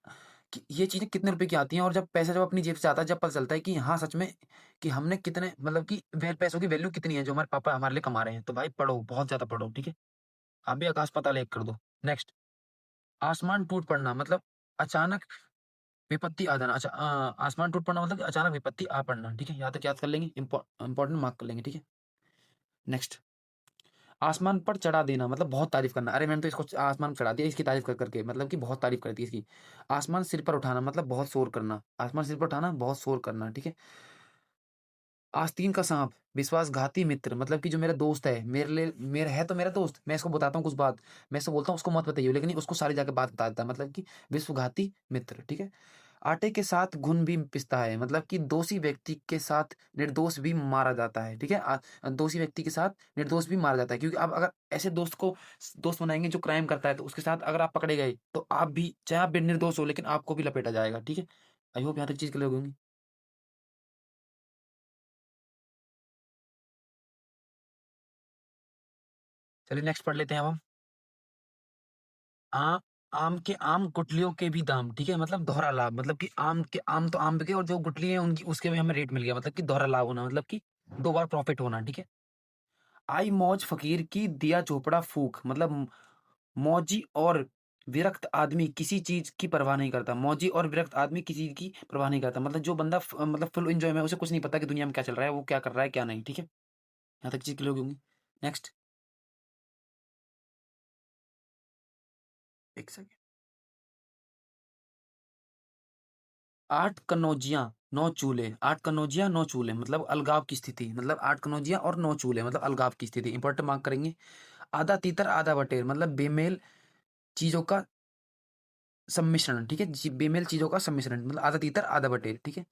ये चीज़ें कितने रुपए की आती हैं और जब पैसा जब अपनी जेब से आता है, जब पता चलता है कि हाँ, सच में कि हमने कितने मतलब कि पैसों की वैल्यू कितनी है, जो हमारे पापा हमारे लिए कमा रहे हैं। तो भाई पढ़ो, बहुत ज़्यादा पढ़ो, ठीक है? आप भी आकाश पाताल एक कर दो। नेक्स्ट। आसमान टूट पड़ना मतलब अचानक विपत्ति आ जाना। अच्छा, आसमान टूट पड़ना मतलब कि अचानक विपत्ति आ पड़ना, ठीक है? यहाँ तक याद कर लेंगे, इम्पोर्टेंट मार्क कर लेंगे, ठीक है? नेक्स्ट। आसमान पर चढ़ा देना मतलब बहुत तारीफ़ करना। अरे मैंने तो इसको आसमान पे चढ़ा दिया इसकी तारीफ़ कर के, मतलब कि बहुत तारीफ़ कर दी इसकी। आसमान सिर पर उठाना मतलब बहुत शोर करना। आसमान सिर पर उठाना, बहुत शोर करना, ठीक है? आस्तीन का साँप, विश्वासघाती मित्र मतलब कि जो मेरा दोस्त है, मेरा है तो मेरा दोस्त, मैं इसको बताता हूँ कुछ बात, मैं इसको बोलता हूँ उसको मत बताइए, लेकिन ये उसको सारी जाके बात बता देता है, मतलब कि विश्वघाती मित्र, ठीक है? आटे के साथ घुन भी पिसता है, मतलब कि दोषी व्यक्ति के साथ निर्दोष भी मारा जाता है, ठीक है? दोषी व्यक्ति के साथ निर्दोष भी मारा जाता है, क्योंकि आप अगर ऐसे दोस्त को दोस्त बनाएँगे जो क्राइम करता है, तो उसके साथ अगर आप पकड़े गए, तो आप भी चाहे आप भी निर्दोष हो, लेकिन आपको भी लपेटा जाएगा, ठीक है? आई होप यहाँ तक चीज़ क्लियर होगी। चलिए नेक्स्ट पढ़ लेते हैं अब हम। आ आम गुठलियों के भी दाम, ठीक है? मतलब दोहरा लाभ, मतलब कि आम तो आम बिके और जो गुठली है उनकी उसके भी हमें रेट मिल गया, मतलब कि दोहरा लाभ होना, मतलब कि 2 बार प्रॉफिट होना, ठीक है? आई मौज फ़कीर की दिया चोपड़ा फूँक, मतलब मौजी और विरक्त आदमी किसी चीज़ की परवाह नहीं करता। मौजी और विरक्त आदमी किसी की परवाह नहीं करता। मतलब जो बंदा मतलब फुल एन्जॉय में है, उसे कुछ नहीं पता कि दुनिया में क्या चल रहा है, वो क्या कर रहा है, क्या नहीं, ठीक है? यहाँ तक चीज़ क्लियर होगी। नेक्स्ट। 1 सेकंड। 8 कनौजियाँ 9 चूल्हे, 8 कनौजियाँ 9 चूल्हे मतलब अलगाव की स्थिति, मतलब 8 कनौजियाँ और 9 चूल्हे मतलब अलगाव की स्थिति, इम्पोर्टेंट मार्क करेंगे। आधा तीतर आधा बटेर मतलब बेमेल चीज़ों का सम्मिश्रण, ठीक है? बेमेल चीज़ों का सम्मिश्रण मतलब आधा तीतर आधा बटेर, ठीक है?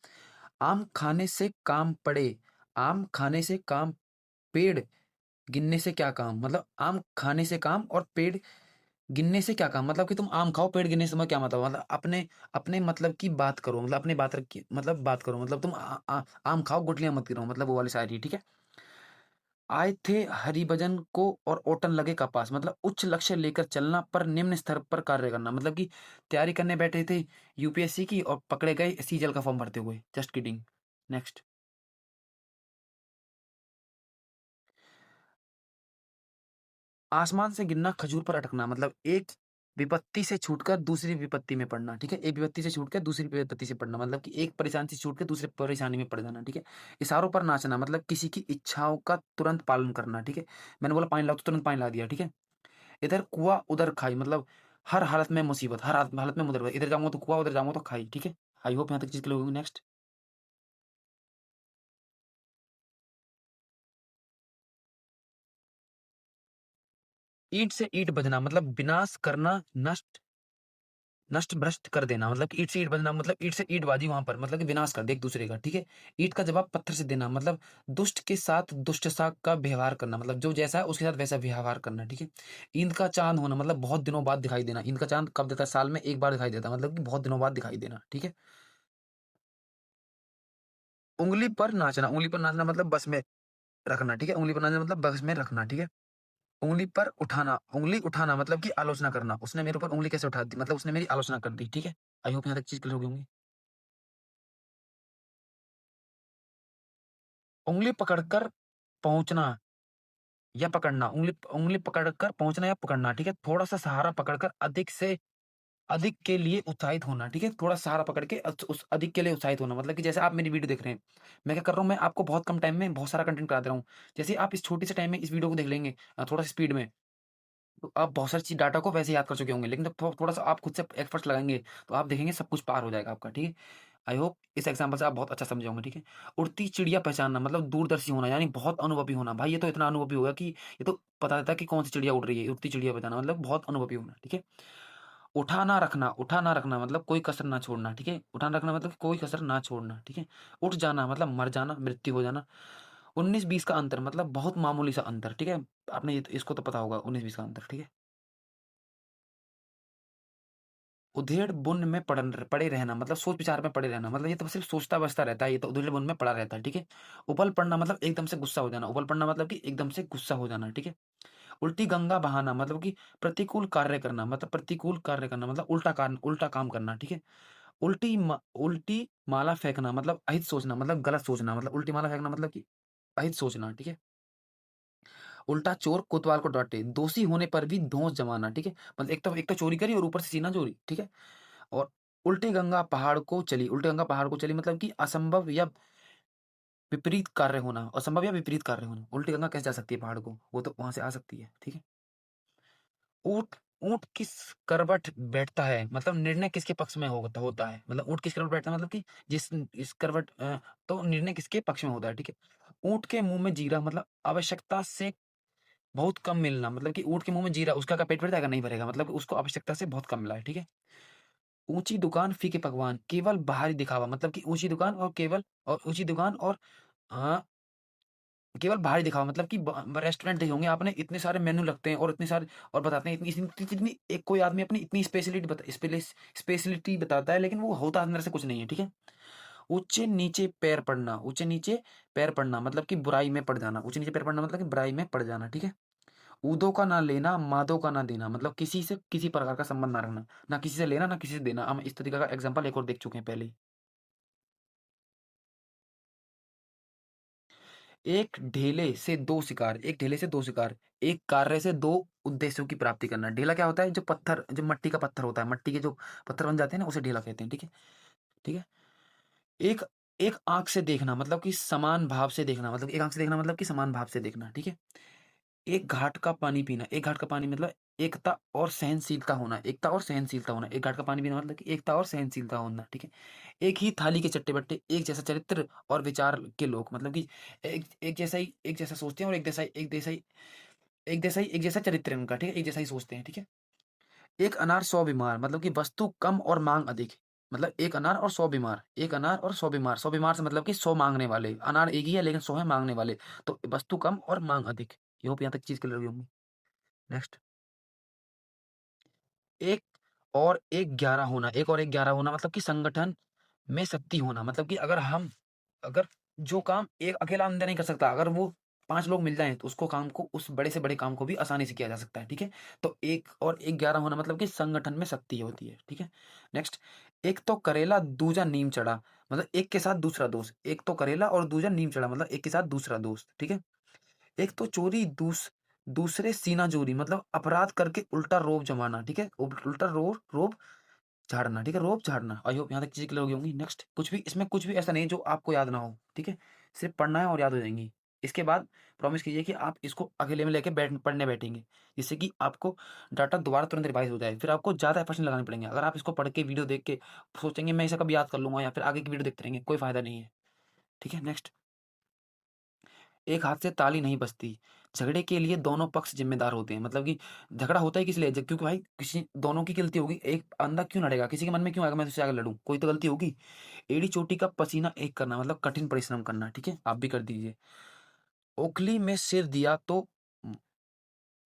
आम खाने से काम पड़े, आम खाने से काम, पेड़ गिनने से क्या काम? मतलब आम खाने से काम और पेड़ गिनने से क्या काम? मतलब कि तुम आम खाओ, पेड़ गिनने से तुम्हें क्या मतलब? मतलब अपने अपने मतलब की बात करो, मतलब अपनी बात रखी मतलब बात करो, मतलब तुम आम खाओ, गुठलियाँ मत गिनो, मतलब वो वाली शायरी, ठीक है? आए थे हरिभजन को और ओटन लगे कपास, मतलब उच्च लक्ष्य लेकर चलना पर निम्न स्तर पर कार्य करना, मतलब कि तैयारी करने बैठे थे यूपीएससी की और पकड़े गए सीजल का फॉर्म भरते हुए। Just kidding. नेक्स्ट। आसमान से गिरना खजूर पर अटकना, मतलब एक विपत्ति से छूटकर दूसरी विपत्ति में पड़ना, ठीक है। एक विपत्ति से छूटकर दूसरी विपत्ति से पड़ना, मतलब कि एक परेशानी से छूट के दूसरे परेशानी में पड़ जाना, ठीक है। इशारों पर नाचना, मतलब किसी की इच्छाओं का तुरंत पालन करना, ठीक है। मैंने बोला पानी लाओ तो तुरंत पानी ला दिया, ठीक है। इधर कुआं उधर खाई, मतलब हर हालत में मुसीबत, हर हालत में मुसीबत, इधर जाऊंगा तो कुआं, उधर जाऊंगा तो खाई, ठीक है। आई होप यहाँ तक चीज क्लियर होगी। नेक्स्ट। ईंट से ईंट बजना, मतलब विनाश करना, नष्ट नष्ट भ्रष्ट कर देना, मतलब कि ईंट से ईंट बजना, मतलब ईंट से ईंट बाजी वहां पर, मतलब कि विनाश कर दे एक दूसरे का, ठीक है। ईंट का जवाब पत्थर से देना, मतलब दुष्ट के साथ दुष्ट सा का व्यवहार करना, मतलब जो जैसा है उसके साथ वैसा व्यवहार करना, ठीक है। ईंद का चांद होना, मतलब बहुत दिनों बाद दिखाई देना। ईंद का चांद कब देता है? साल में एक बार दिखाई देता है, मतलब कि बहुत दिनों बाद दिखाई देना, ठीक है। उंगली पर नाचना, उंगली पर नाचना मतलब बस में रखना, ठीक है। उंगली पर नाचना मतलब बस में रखना, ठीक है। उंगली पर उठाना, उंगली उठाना मतलब कि आलोचना करना। उसने मेरे ऊपर उंगली कैसे उठा दी, मतलब उसने मेरी आलोचना कर दी, ठीक है। आई होप यहाँ तक चीज क्लियर हो गई होंगी। उंगली पकड़कर पहुंचना या पकड़ना, उंगली उंगली पकड़कर पहुंचना या पकड़ना, ठीक है। थोड़ा सा सहारा पकड़कर अधिक से अधिक के लिए उत्साहित होना, ठीक है। थोड़ा सहारा पकड़ के उस अधिक के लिए उत्साहित होना, मतलब कि जैसे आप मेरी वीडियो देख रहे हैं, मैं क्या कर रहा हूँ, मैं आपको बहुत कम टाइम में बहुत सारा कंटेंट करा दे रहा हूँ। जैसे आप इस छोटे से टाइम में इस वीडियो को देख लेंगे, थोड़ा सा स्पीड में, तो आप बहुत सारी चीज़ डाटा को वैसे याद कर चुके होंगे, लेकिन जब थोड़ा सा आप खुद से एफर्ट्स लगाएंगे तो आप देखेंगे सब कुछ पार हो जाएगा आपका, ठीक है। आई होप इस एग्जाम्पल से आप बहुत अच्छा समझे होंगे, ठीक है। उड़ती चिड़िया पहचानना, मतलब दूरदर्शी होना, यानी बहुत अनुभवी होना। भाई ये तो इतना अनुभवी होगा कि ये तो पता रहता है कि कौन सी चिड़िया उड़ रही है। उड़ती चिड़िया पहचानना मतलब बहुत अनुभवी होना, ठीक है। उठा ना रखना मतलब कोई कसर ना छोड़ना, ठीक है। उठा ना रखना मतलब कोई कसर ना छोड़ना, ठीक है। उठ जाना मतलब मर जाना, मृत्यु हो जाना। 19-20 का अंतर मतलब बहुत मामूली सा अंतर, ठीक है। आपने इसको तो पता होगा 19-20 का अंतर, ठीक है। उधेड़ बुन में पड़े रहना, मतलब सोच विचार में पड़े रहना, मतलब ये तो सिर्फ सोचता बसता रहता है, ये तो उधेड़ बुन में पड़ा रहता है, ठीक है। उबल पड़ना मतलब एकदम से गुस्सा हो जाना, उबल पड़ना मतलब कि एकदम से गुस्सा हो जाना, ठीक है। उल्टी गंगा बहाना मतलब कि प्रतिकूल कार्य करना, मतलब प्रतिकूल कार्य करना मतलब उल्टा काम करना, ठीक है। उल्टी माला फेंकना मतलब अहित सोचना, मतलब गलत सोचना, मतलब उल्टी माला फेंकना मतलब कि अहित सोचना, ठीक है। उल्टा चोर कोतवाल को डांटे, दोषी होने पर भी दोष जमाना, ठीक है। मतलब एक तो चोरी करी और ऊपर से सीना चोरी, ठीक है। और उल्टे गंगा पहाड़ को चली मतलब कि असंभव या विपरीत कार्य होना, असंभव या विपरीत कार्य होना। उल्टी गंगा कैसे जा सकती है पहाड़ को? वो तो वहां से आ सकती है, ठीक है। ऊंट ऊंट किस करवट बैठता है, मतलब निर्णय किसके पक्ष में होता है, मतलब ऊंट किस करवट बैठता है, मतलब कि जिस इस करवट तो निर्णय किसके पक्ष में होता है, ठीक है। ऊंट के मुंह में जीरा मतलब आवश्यकता से बहुत कम मिलना, मतलब कि ऊंट के मुंह में जीरा, उसका का पेट भर जाएगा? नहीं भरेगा, मतलब कि उसको आवश्यकता से बहुत कम मिला है, ठीक है। ऊंची दुकान फीके पकवान, केवल बाहरी दिखावा, मतलब कि ऊंची दुकान और हाँ, केवल बाहरी दिखावा, मतलब कि रेस्टोरेंट देखे होंगे आपने, इतने सारे मेन्यू लगते हैं और इतने सारे और बताते हैं, इतनी इतनी इतनी एक कोई आदमी अपनी इतनी स्पेशलिटी बताता है, लेकिन वो होता अंदर से कुछ नहीं है, ठीक है। ऊंचे नीचे पैर पड़ना मतलब कि बुराई में पड़ जाना, ऊंचे नीचे पैर पड़ना मतलब कि बुराई में पड़ जाना, ठीक है। ऊदों का ना लेना, मादों का ना देना, मतलब किसी से किसी प्रकार का संबंध ना रखना, ना किसी से लेना ना किसी से देना। हम इस तरीके का एग्जांपल एक और देख चुके हैं पहले ही। एक ढेले से दो शिकार, एक कार्य से दो उद्देश्यों की प्राप्ति करना। ढेला क्या होता है? जो मट्टी का पत्थर होता है, मट्टी के जो पत्थर बन जाते हैं ना, उसे ढेला कहते हैं, ठीक है। ठीक है। एक एक आंख से देखना मतलब कि समान भाव से देखना, मतलब एक आंख से देखना मतलब कि समान भाव से देखना, ठीक है। एक घाट का पानी मतलब एकता और सहनशीलता होना। एक घाट का पानी पीना मतलब कि एकता और सहनशीलता होना, ठीक है। एक ही थाली के चट्टे बट्टे, एक जैसा चरित्र और विचार के लोग, मतलब कि एक जैसा सोचते हैं और एक जैसा चरित्र है उनका, ठीक है। एक जैसा ही सोचते हैं, ठीक है। एक अनार 100 बीमार, मतलब कि वस्तु कम और मांग अधिक, मतलब एक अनार और 100 बीमार 100 बीमार से मतलब कि 100 मांगने वाले। अनार एक ही है लेकिन 100 है मांगने वाले, तो वस्तु कम और मांग अधिक। ये होप यहाँ तक चीज क्लियर होगी। नेक्स्ट। एक एक और एक 11 होना मतलब कि संगठन में शक्ति होना, मतलब कि अगर जो काम एक अकेला बंदा नहीं कर सकता, अगर वो 5 लोग मिल जाएँ तो उसको काम को उस बड़े से बड़े काम को भी आसानी से किया जा सकता है, ठीक है? तो 1 और 1 11 होना मतलब कि संगठन में शक्ति होती है, ठीक है? नेक्स्ट, एक तो करेला दूजा नीम चढ़ा, मतलब एक के साथ दूसरा दोस्त, एक तो करेला और दूजा नीम चढ़ा मतलब एक के साथ दूसरा दोस्त, ठीक है? एक तो चोरी दूसरे सीना जोरी मतलब अपराध करके उल्टा रोब जमाना, ठीक है? उल्टा रोब झाड़ना, ठीक है? रोब झाड़ना। आई होप यहाँ तक चीज़ें क्लियर हो गई होंगी। नेक्स्ट, कुछ भी इसमें कुछ भी ऐसा नहीं है जो आपको याद ना हो, ठीक है? सिर्फ पढ़ना है और याद हो जाएंगी। इसके बाद प्रॉमिस कीजिए कि आप इसको अकेले में लेके पढ़ने बैठेंगे, जिससे कि आपको डाटा दोबारा तुरंत रिवाइज हो जाए। फिर आपको ज़्यादा एफर्ट्स नहीं लगाने पड़ेंगे। अगर आप इसको पढ़ के वीडियो देख के सोचेंगे मैं इसे कब याद कर लूंगा या फिर आगे की वीडियो देखते रहेंगे, कोई फायदा नहीं है, ठीक है? नेक्स्ट, एक हाथ से ताली नहीं बजती। झगड़े के लिए दोनों पक्ष ज़िम्मेदार होते हैं। मतलब कि झगड़ा होता है किस लिए? ज क्योंकि भाई किसी दोनों की गलती होगी। एक बंदा क्यों लड़ेगा? किसी के मन में क्यों आएगा मैं तुझसे आगे लड़ूँ? कोई तो गलती होगी। एड़ी-चोटी का पसीना एक करना मतलब कठिन परिश्रम करना, ठीक है? आप भी कर दीजिए। ओखली में सिर दिया तो मू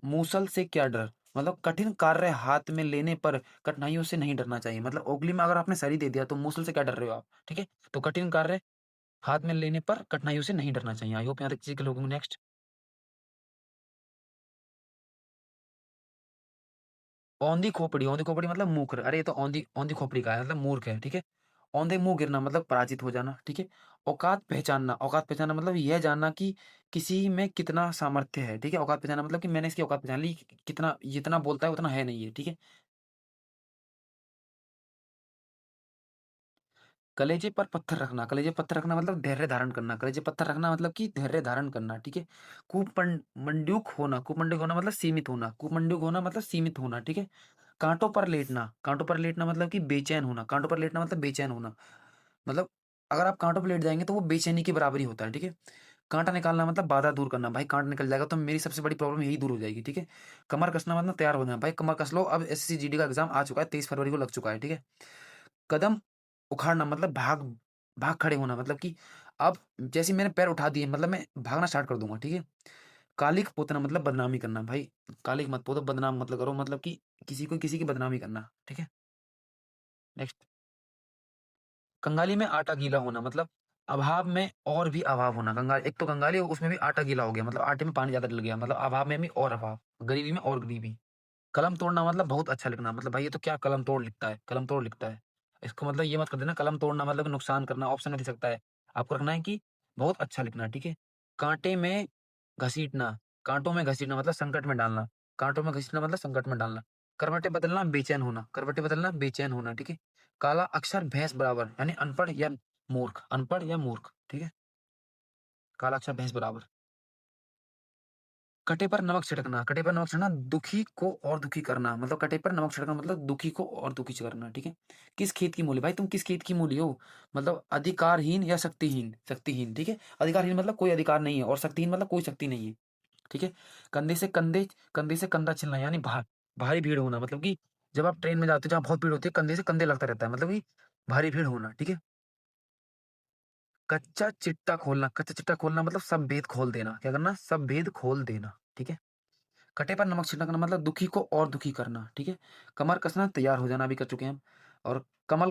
मूसल से क्या डर? मतलब कठिन कार्य हाथ में लेने पर कठिनाइयों से नहीं डरना चाहिए। मतलब ओखली में अगर आपने सर ही दे दिया तो मूसल से क्या डर रहे हो आप? ठीक है? तो कठिन कार्य हाथ में लेने पर कठिनाइयों से नहीं डरना चाहिए। आई होप यहाँ तक चीज़ें क्लियर हो गई। नेक्स्ट, औंधी खोपड़ी मतलब मूर्ख। अरे ये तो औंधी औंधी खोपड़ी का है मतलब मूर्ख है, ठीक है? औंधे मुँह गिरना मतलब पराजित हो जाना, ठीक है? औकात पहचानना मतलब यह जानना कि किसी में कितना सामर्थ्य है, ठीक है? औकात पहचानना मतलब कि मैंने इसकी औकात पहचान ली, कितना जितना बोलता है उतना है नहीं है, ठीक है? कलेजे पर पत्थर रखना मतलब धैर्य धारण करना, कलेजे पत्थर रखना मतलब कि धैर्य धारण करना, ठीक है? कूपमंडूक होना मतलब सीमित होना, कूपमंडूक होना मतलब सीमित होना, ठीक है? काँटों पर लेटना मतलब कि बेचैन होना, काँटों पर लेटना मतलब बेचैन होना। मतलब अगर आप काँटों पे लेट जाएँगे तो वो बेचैनी की बराबरी होता है, ठीक है? काँटा निकालना मतलब बाधा दूर करना, भाई काँटा निकल जाएगा तो मेरी सबसे बड़ी प्रॉब्लम यही दूर हो जाएगी, ठीक है? कमर कसना मतलब तैयार हो जाना, भाई कमर कस लो अब एसएससी जीडी का एग्ज़ाम आ चुका है, 23 फरवरी को लग चुका है, ठीक है? कदम उखाड़ना मतलब भाग खड़े होना मतलब कि अब जैसे ही मैंने पैर उठा दिए मतलब मैं भागना स्टार्ट कर दूँगा, ठीक है? कालिख पोतना मतलब बदनामी करना, भाई कालिख मत पोतो बदनाम मत करो मतलब कि किसी की बदनामी करना, ठीक है? नेक्स्ट, कंगाली में आटा गीला होना मतलब अभाव में और भी अभाव होना। एक तो कंगाली उसमें भी आटा गीला हो गया मतलब आटे में पानी ज़्यादा डल गया मतलब अभाव में भी और अभाव, गरीबी में और गरीबी। कलम तोड़ना मतलब बहुत अच्छा लिखना मतलब भाई ये तो क्या कलम तोड़ लिखता है, कलम तोड़ लिखता है। इसको मतलब ये मत कर देना कलम तोड़ना मतलब नुकसान करना ऑप्शन में दे सकता है। आपको रखना है कि बहुत अच्छा लिखना, ठीक है? काँटे में घसीटना, काँटों में घसीटना मतलब संकट में डालना, काँटों में घसीटना मतलब संकट में डालना। करवटें बदलना बेचैन होना, ठीक है? काला अक्षर भैंस बराबर यानी अनपढ़ या मूर्ख, ठीक है? काला अक्षर भैंस बराबर। कटे पर नमक छिड़कना दुखी को और दुखी करना मतलब कटे पर नमक छिड़कना मतलब दुखी को और दुखी करना, ठीक है? किस खेत की मूली? भाई तुम किस खेत की मूली हो? मतलब अधिकारहीन या शक्तिहीन? शक्तिहीन, ठीक है? अधिकारहीन मतलब कोई अधिकार नहीं है और शक्तिहीन मतलब कोई शक्ति नहीं है, ठीक है? कंधे से कंधा छिलना यानी भारी भीड़ होना मतलब कि जब आप ट्रेन में जाते हो जहाँ बहुत भीड़ होती है कंधे से कंधे लगता रहता है मतलब कि भारी भीड़ होना, ठीक है? कच्चा चिट्टा खोलना मतलब सब भेद खोल देना। क्या करना? सब भेद खोल देना, ठीक है? कटे पर नमक छिड़कना मतलब दुखी को और दुखी करना, ठीक है? कमर कसना तैयार हो जाना अभी कर चुके हैं हम। और कलम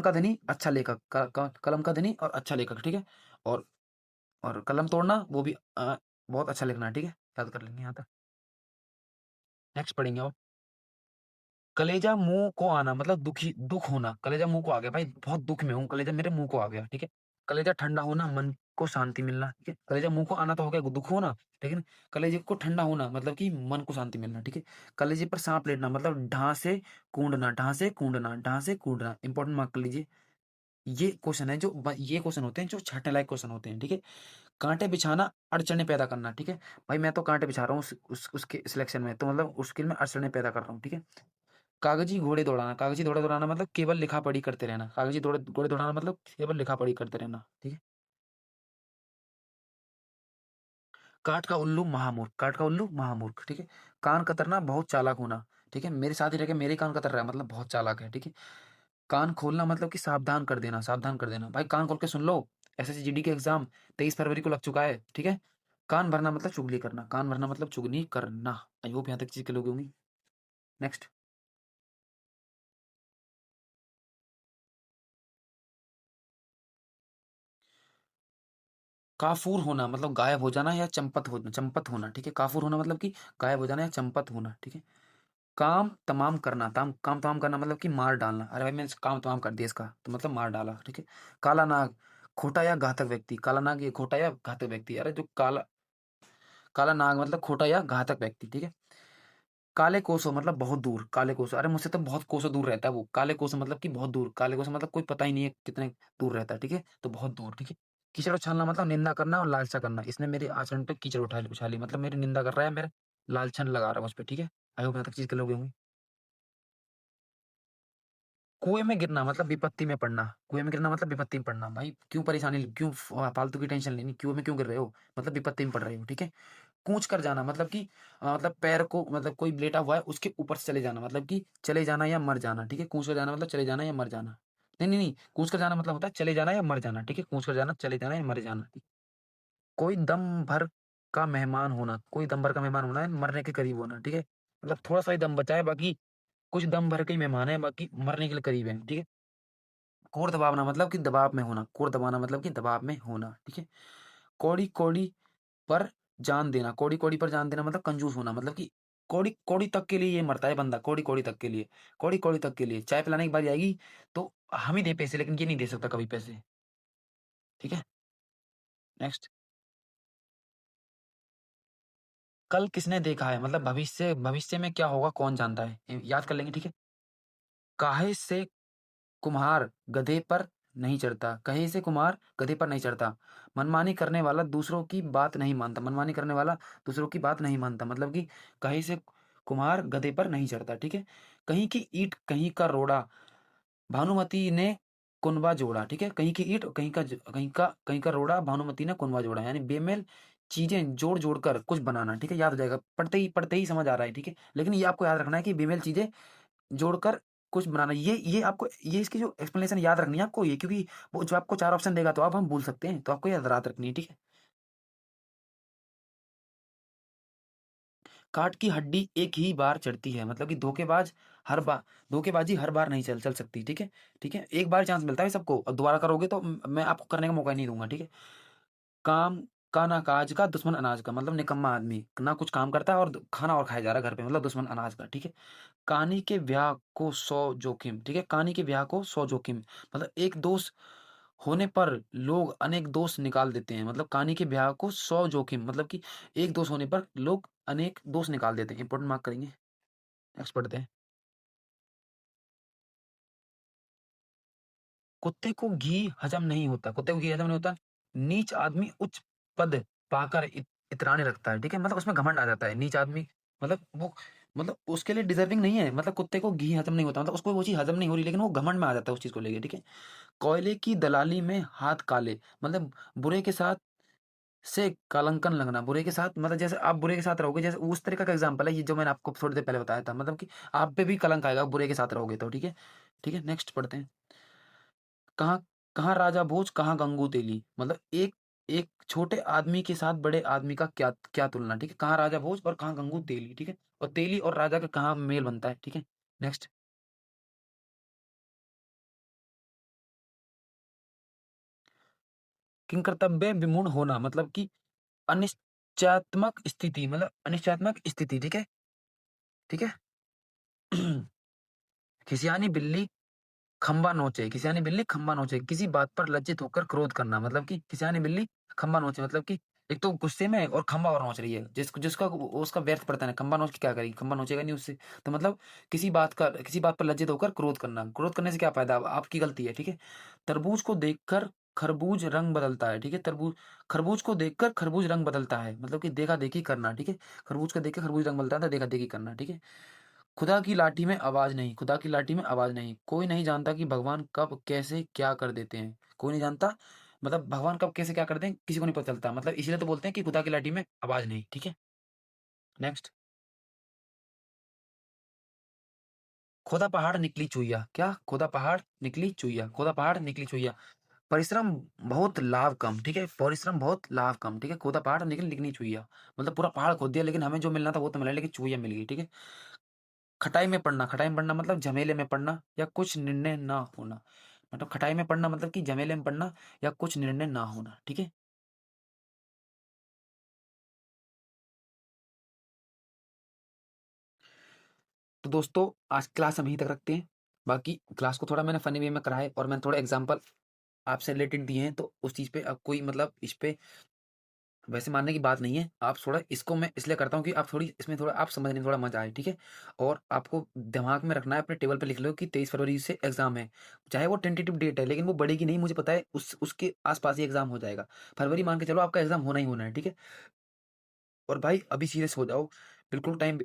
का धनी अच्छा लेखक कलम का धनी और अच्छा लेखक, ठीक है? और कलम तोड़ना वो भी बहुत अच्छा लिखना है, ठीक है? याद कर लेंगे यहाँ तक। नेक्स्ट पढ़ेंगे और कलेजा मुँह को आना मतलब दुःख होना। कलेजा मुँह को आ गया भाई बहुत दुःख में हूँ, कलेजा मेरे मुँह को आ गया, ठीक है? कलेजा ठंडा होना, मन को शांति मिलना, ठीक है? कलेजा मुँह को आना तो हो गया दुःख होना, लेकिन कलेजे को ठंडा होना मतलब कि मन को शांति मिलना, ठीक है? कलेजे पर साँप लेटना मतलब ढाँ से कूदना। इम्पोर्टेंट मार्क कर लीजिए। ये क्वेश्चन होते हैं जो छँटने लायक क्वेश्चन होते हैं, ठीक है? काँटे बिछाना, अड़चनें पैदा करना, ठीक है? भाई मैं तो काँटे बिछा रहा हूँ उसके सिलेक्शन में तो मतलब उसके में अड़चनें पैदा कर रहा हूँ, ठीक है? कागज़ी घोड़े दौड़ाना मतलब केवल लिखा-पढ़ी करते रहना। घोड़े दौड़ाना मतलब केवल लिखा-पढ़ी करते रहना, ठीक है? काठ का उल्लू महामूर्ख, ठीक है? कान कतरना बहुत चालाक होना, ठीक है? मेरे साथ ही रह के मेरे कान कतर रहा है मतलब बहुत चालाक है, ठीक है? कान खोलना मतलब कि सावधान कर देना। भाई कान खोल के सुन लो, एसएससी जीडी के एग्ज़ाम 23 फरवरी को लग चुका है, ठीक है? कान भरना मतलब चुगली करना। आई होप यहाँ तक चीज़ क्लियर हो गई होंगी। नेक्स्ट, काफूर होना मतलब गायब हो जाना या चंपत होना, ठीक है। काफूर होना मतलब कि गायब हो जाना या चंपत होना, ठीक है। काम तमाम करना, काम तमाम करना मतलब कि मार डालना। अरे भाई मैंने काम तमाम कर दिया इसका, तो मतलब मार डाला, ठीक है। काला नाग, खोटा या घातक व्यक्ति। काला नाग ये खोटा या घातक व्यक्ति। अरे जो काला काला नाग मतलब खोटा या घातक व्यक्ति, ठीक है। काले कोसों मतलब बहुत दूर। काले कोसों, अरे मुझसे तो बहुत कोसों दूर रहता है वो। काले कोसों मतलब कि बहुत दूर। काले कोसों मतलब कोई पता ही नहीं है कितने दूर रहता है, ठीक है, तो बहुत दूर, ठीक है। कीचड़ उछालना मतलब निंदा करना और लालसा करना। इसने मेरे आचरण पे कीचड़ उछाली मतलब मेरी निंदा कर रहा है, मेरे लालछन लगा रहा है उस पे, ठीक है। आई होप यहाँ तक चीज क्लियर हो गई होंगी। कुएं में गिरना मतलब विपत्ति में पड़ना। कुएं में गिरना मतलब विपत्ति में पड़ना। भाई क्यों परेशानी, क्यों फालतू की टेंशन लेनी, कुएं में क्यों गिर रहे हो, मतलब विपत्ति में पड़ रहे हो, ठीक है। कूच कर जाना मतलब कि मतलब पैर को, मतलब कोई लेटा हुआ है उसके ऊपर से चले जाना, मतलब कि चले जाना या मर जाना, ठीक है। कूच कर जाना मतलब चले जाना या मर जाना। नहीं नहीं नहीं, कूच कर जाना मतलब होता है चले जाना या मर जाना, ठीक है। कूच कर जाना, चले जाना या मर जाना, ठीक? कोई दम भर का मेहमान होना। कोई दम भर का मेहमान होना है मरने के करीब होना, ठीक है। मतलब थोड़ा सा ही दम बचा है, बाकी कुछ दम भर के ही मेहमान है, बाकी मरने के लिए करीब है, ठीक है। कोर दबावना मतलब कि दबाव में होना। कोर दबाना मतलब कि दबाव में होना, ठीक है। कौड़ी कौड़ी पर जान देना। कौड़ी कौड़ी पर जान देना मतलब कंजूस होना, मतलब कि कौड़ी कौड़ी तक के लिए ये मरता है बंदा। कौड़ी कौड़ी तक के लिए, कौड़ी कौड़ी तक के लिए। चाय पिलाने की बारी आएगी तो हम ही दे पैसे, लेकिन ये नहीं दे सकता कभी पैसे, ठीक है। नेक्स्ट। कल किसने देखा है मतलब भविष्य, भविष्य में क्या होगा कौन जानता है, याद कर लेंगे, ठीक है। काहे से कुम्हार गधे पर नहीं चढ़ता। कहे से कुम्हार गधे पर नहीं चढ़ता। मनमानी करने वाला दूसरों की बात नहीं मानता। मनमानी करने वाला दूसरों की बात नहीं मानता मतलब कि कहीं से कुम्हार गधे पर नहीं चढ़ता, ठीक है। कहीं की ईंट कहीं का रोड़ा, भानुमति ने कुनबा जोड़ा, ठीक है। कहीं की ईंट कहीं का रोड़ा, भानुमति ने कुनबा जोड़ा, यानी बेमेल चीजें जोड़ जोड़ कर कुछ बनाना, ठीक है। याद हो जाएगा, पढ़ते ही समझ आ रहा है, ठीक है। लेकिन ये आपको याद रखना है कि बेमेल चीजें जोड़कर कुछ बनाना, ये आपको, ये इसकी जो एक्सप्लेनेशन याद रखनी है आपको, ये क्योंकि वो जो आपको 4 ऑप्शन देगा तो अब हम भूल सकते हैं, तो आपको याद रखनी है, ठीक है। काठ की हड्डी एक ही बार चढ़ती है मतलब कि धोखेबाजी हर बार नहीं चल चल सकती, ठीक है। ठीक है, एक बार चांस मिलता है सबको, और दोबारा करोगे तो मैं आपको करने का मौका ही नहीं दूंगा, ठीक है। काम का ना काज का, दुश्मन अनाज का मतलब निकम्मा आदमी, ना कुछ काम करता है और खाना और खाया जा रहा है घर पे, मतलब दुश्मन अनाज का, ठीक है। कहानी के ब्याह को 100 जोखिम, ठीक है। कहानी के ब्याह को 100 जोखिम मतलब एक दोस्त होने पर लोग अनेक दोस्त निकाल देते हैं। मतलब कहानी के ब्याह को 100 जोखिम मतलब कि एक दोस्त होने पर लोग अनेक दोस्त निकाल देते हैं। इंपोर्टेंट मार्क करेंगे। नेक्स्ट पढ़ते हैं। कुत्ते को घी हजम नहीं होता। कुत्ते को घी हजम नहीं होता। नीच आदमी उच्च पद पाकर इतराने लगता है, ठीक है। मतलब उसमें घमंड आ जाता है। नीच आदमी मतलब वो, मतलब उसके लिए डिजर्विंग नहीं है। मतलब कुत्ते को घी हजम नहीं होता, मतलब उसको वो चीज हजम नहीं हो रही, लेकिन वो घमंड में आ जाता है उस चीज को लेके, ठीक है। कोयले की दलाली में हाथ काले मतलब बुरे के साथ से कालंकन लगना। बुरे के साथ मतलब जैसे आप बुरे के साथ रहोगे, जैसे उस तरीके का एग्जांपल है ये जो मैंने आपको थोड़ी देर पहले बताया था, मतलब कि आप पे भी कलंक आएगा बुरे के साथ रहोगे तो, ठीक है। ठीक है, नेक्स्ट पढ़ते हैं। कहाँ कहाँ राजा भोज, कहाँ गंगू तेली मतलब एक एक छोटे आदमी के साथ बड़े आदमी का क्या क्या तुलना, ठीक है। कहाँ राजा भोज और कहाँ गंगू तेली, ठीक है। और तेली और राजा का कहाँ मेल बनता है, ठीक है। नेक्स्ट। किंग कर्तव्य विमूढ़ होना मतलब कि अनिश्चयात्मक स्थिति, मतलब अनिश्चयात्मक स्थिति, ठीक है। ठीक है। खिसियानी बिल्ली खंबा नोचे। खिसियानी बिल्ली खंबा नोचे। किसी बात पर लज्जित होकर क्रोध करना मतलब कि खिसियानी बिल्ली खंबा नोचे मतलब कि एक तो गुस्से में है और खंबा और नोच रही है, जिसका उसका व्यर्थ पड़ता है ना, खंबा नोच के क्या करेगी, खंबा नोचेगा नहीं उससे। तो मतलब किसी बात पर लज्जित होकर क्रोध करना। क्रोध करने से क्या फायदा, आपकी गलती है, ठीक है। तरबूज को देखकर खरबूज रंग बदलता है, ठीक है। खरबूज को देखकर खरबूज रंग बदलता है मतलब कि देखा देखी करना, ठीक है। खरबूज को देख के खरबूज रंग बदलता है तो देखा देखी करना, ठीक है। खुदा की लाठी में आवाज नहीं। खुदा की लाठी में आवाज नहीं। कोई नहीं जानता कि भगवान कब कैसे क्या कर देते हैं। कोई नहीं जानता मतलब भगवान कब कैसे क्या करते हैं किसी को नहीं पता चलता, मतलब इसीलिए तो बोलते हैं कि खुदा की लाठी में आवाज नहीं, ठीक है। नेक्स्ट। खोदा पहाड़ निकली चुईया। क्या, खोदा पहाड़ निकली चुईया। खोदा पहाड़ निकली चुईया। परिश्रम बहुत लाभ कम, ठीक है। परिश्रम बहुत लाभ कम, ठीक है। खोदा पहाड़ निकली चुईया मतलब पूरा पहाड़ खोद दिया, लेकिन हमें जो मिलना था वो तो मिला, लेकिन चुईया मिल गई, ठीक है। खटाई में पड़ना। खटाई में पड़ना मतलब झमेले में पड़ना या कुछ निर्णय ना होना। मतलब खटाई में पड़ना मतलब कि झमेले में पड़ना या कुछ निर्णय ना होना, ठीक है। तो दोस्तों आज क्लास हम यहीं तक रखते हैं। बाकी क्लास को थोड़ा मैंने फ़नी वे में करा है और मैंने थोड़े एग्ज़ाम्पल आपसे रिलेटेड दिए हैं, तो उस चीज़ पे अब कोई मतलब इस पे वैसे मानने की बात नहीं है। आप थोड़ा इसको मैं इसलिए करता हूँ कि आप थोड़ी इसमें थोड़ा आप समझने में थोड़ा मज़ा आए, ठीक है? और आपको दिमाग में रखना है, अपने टेबल पे लिख लो कि 23 फरवरी से एग्ज़ाम है। चाहे वो टेंटेटिव डेट है, लेकिन वो बढ़ेगी नहीं, मुझे पता है उसके आस-पास ही एग्ज़ाम हो जाएगा। फरवरी मान के चलो आपका एग्ज़ाम होना ही होना है, ठीक है? और भाई अभी सीरियस हो जाओ, बिल्कुल टाइम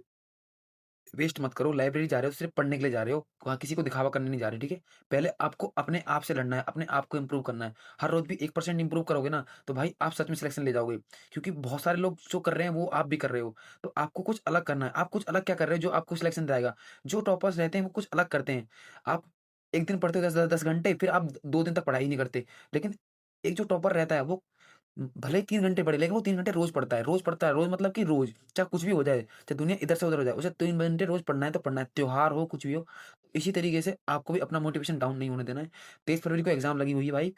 वेस्ट मत करो। लाइब्रेरी जा रहे हो सिर्फ़ पढ़ने के लिए जा रहे हो, वहाँ किसी को दिखावा करने नहीं जा रहे, ठीक है? पहले आपको अपने आप से लड़ना है, अपने आप को इम्प्रूव करना है। हर रोज़ भी 1% इम्प्रूव करोगे ना, तो भाई आप सच में सिलेक्शन ले जाओगे। क्योंकि बहुत सारे लोग जो कर रहे हैं, वो आप भी कर रहे हो। तो आपको कुछ अलग करना है। आप कुछ अलग क्या कर रहे हो जो आपको सिलेक्शन दिलाएगा? जो टॉपर्स रहते हैं, वो कुछ अलग करते हैं। आप 1 दिन पढ़ते हो 10 घंटे, फिर आप 2 दिन तक पढ़ाई नहीं करते। लेकिन एक जो टॉपर रहता है, वो भले ही 3 घंटे पढ़े, लेकिन वो 3 घंटे रोज़ पढ़ता है, रोज़ पढ़ता है, रोज़ मतलब कि रोज़, चाहे कुछ भी हो जाए, चाहे दुनिया इधर से उधर हो जाए, उसे 3 घंटे रोज़ पढ़ना है तो पढ़ना है, त्योहार हो, कुछ भी हो। इसी तरीके से आपको भी अपना मोटिवेशन डाउन नहीं होने देना है। 23 फरवरी को एग्ज़ाम लगी हुई है भाई,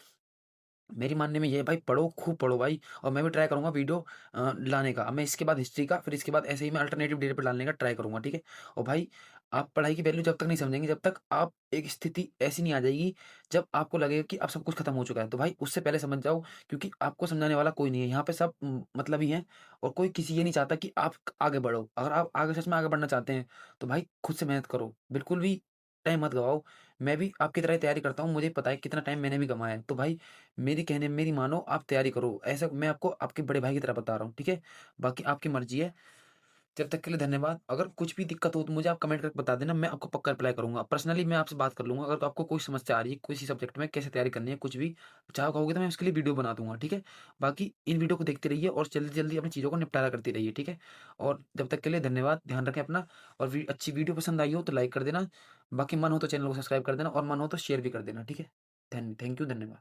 मेरी मानने में ये है भाई, पढ़ो, खूब पढ़ो भाई। और मैं भी ट्राई करूँगा वीडियो लाने का। अब मैं इसके बाद हिस्ट्री का, फिर इसके बाद ऐसे ही मैं अल्टरनेटिव डेट पे डालने का ट्राई करूँगा, ठीक है? और भाई आप पढ़ाई की वैल्यू जब तक नहीं समझेंगे, जब तक आप एक स्थिति ऐसी नहीं आ जाएगी, जब आपको लगेगा कि अब सब कुछ खत्म हो चुका है। तो भाई उससे पहले समझ जाओ, क्योंकि आपको समझाने वाला कोई नहीं है। यहाँ पे सब मतलबी हैं और कोई किसी ये नहीं चाहता कि आप आगे बढ़ो। अगर आप आगे सच में आगे बढ़ना चाहते हैं, तो भाई खुद से मेहनत करो। बिल्कुल भी टाइम मत गवाओ। मैं भी आपकी तरह ही तैयारी करता हूँ, मुझे पता है कितना टाइम मैंने भी गँवाया है। तो भाई मेरी मानो, आप तैयारी करो। ऐसा मैं आपको आपके बड़े भाई की तरह बता रहा हूँ, ठीक है? बाकी आपकी मर्ज़ी है। जब तक के लिए धन्यवाद। अगर कुछ भी दिक्कत हो तो मुझे आप कमेंट करके बता देना, मैं आपको पक्का रिप्लाई करूँगा। पर्सनली मैं आपसे बात कर लूँगा। अगर तो आपको कोई समस्या आ रही है, किसी सब्जेक्ट में कैसे तैयारी करनी है, कुछ भी चाहो कहोगे तो मैं उसके लिए वीडियो बना दूँगा, ठीक है? बाकी इन वीडियो को देखते रहिए और जल्दी-जल्दी अपनी चीज़ों को निपटारा करते रहिए, ठीक है? और जब तक के लिए धन्यवाद। ध्यान रखें अपना। और अच्छी वीडियो पसंद आई हो तो लाइक कर देना। बाकी मन हो तो चैनल को सब्सक्राइब कर देना और मन हो तो शेयर भी कर देना, ठीक है? थैंक यू, धन्यवाद।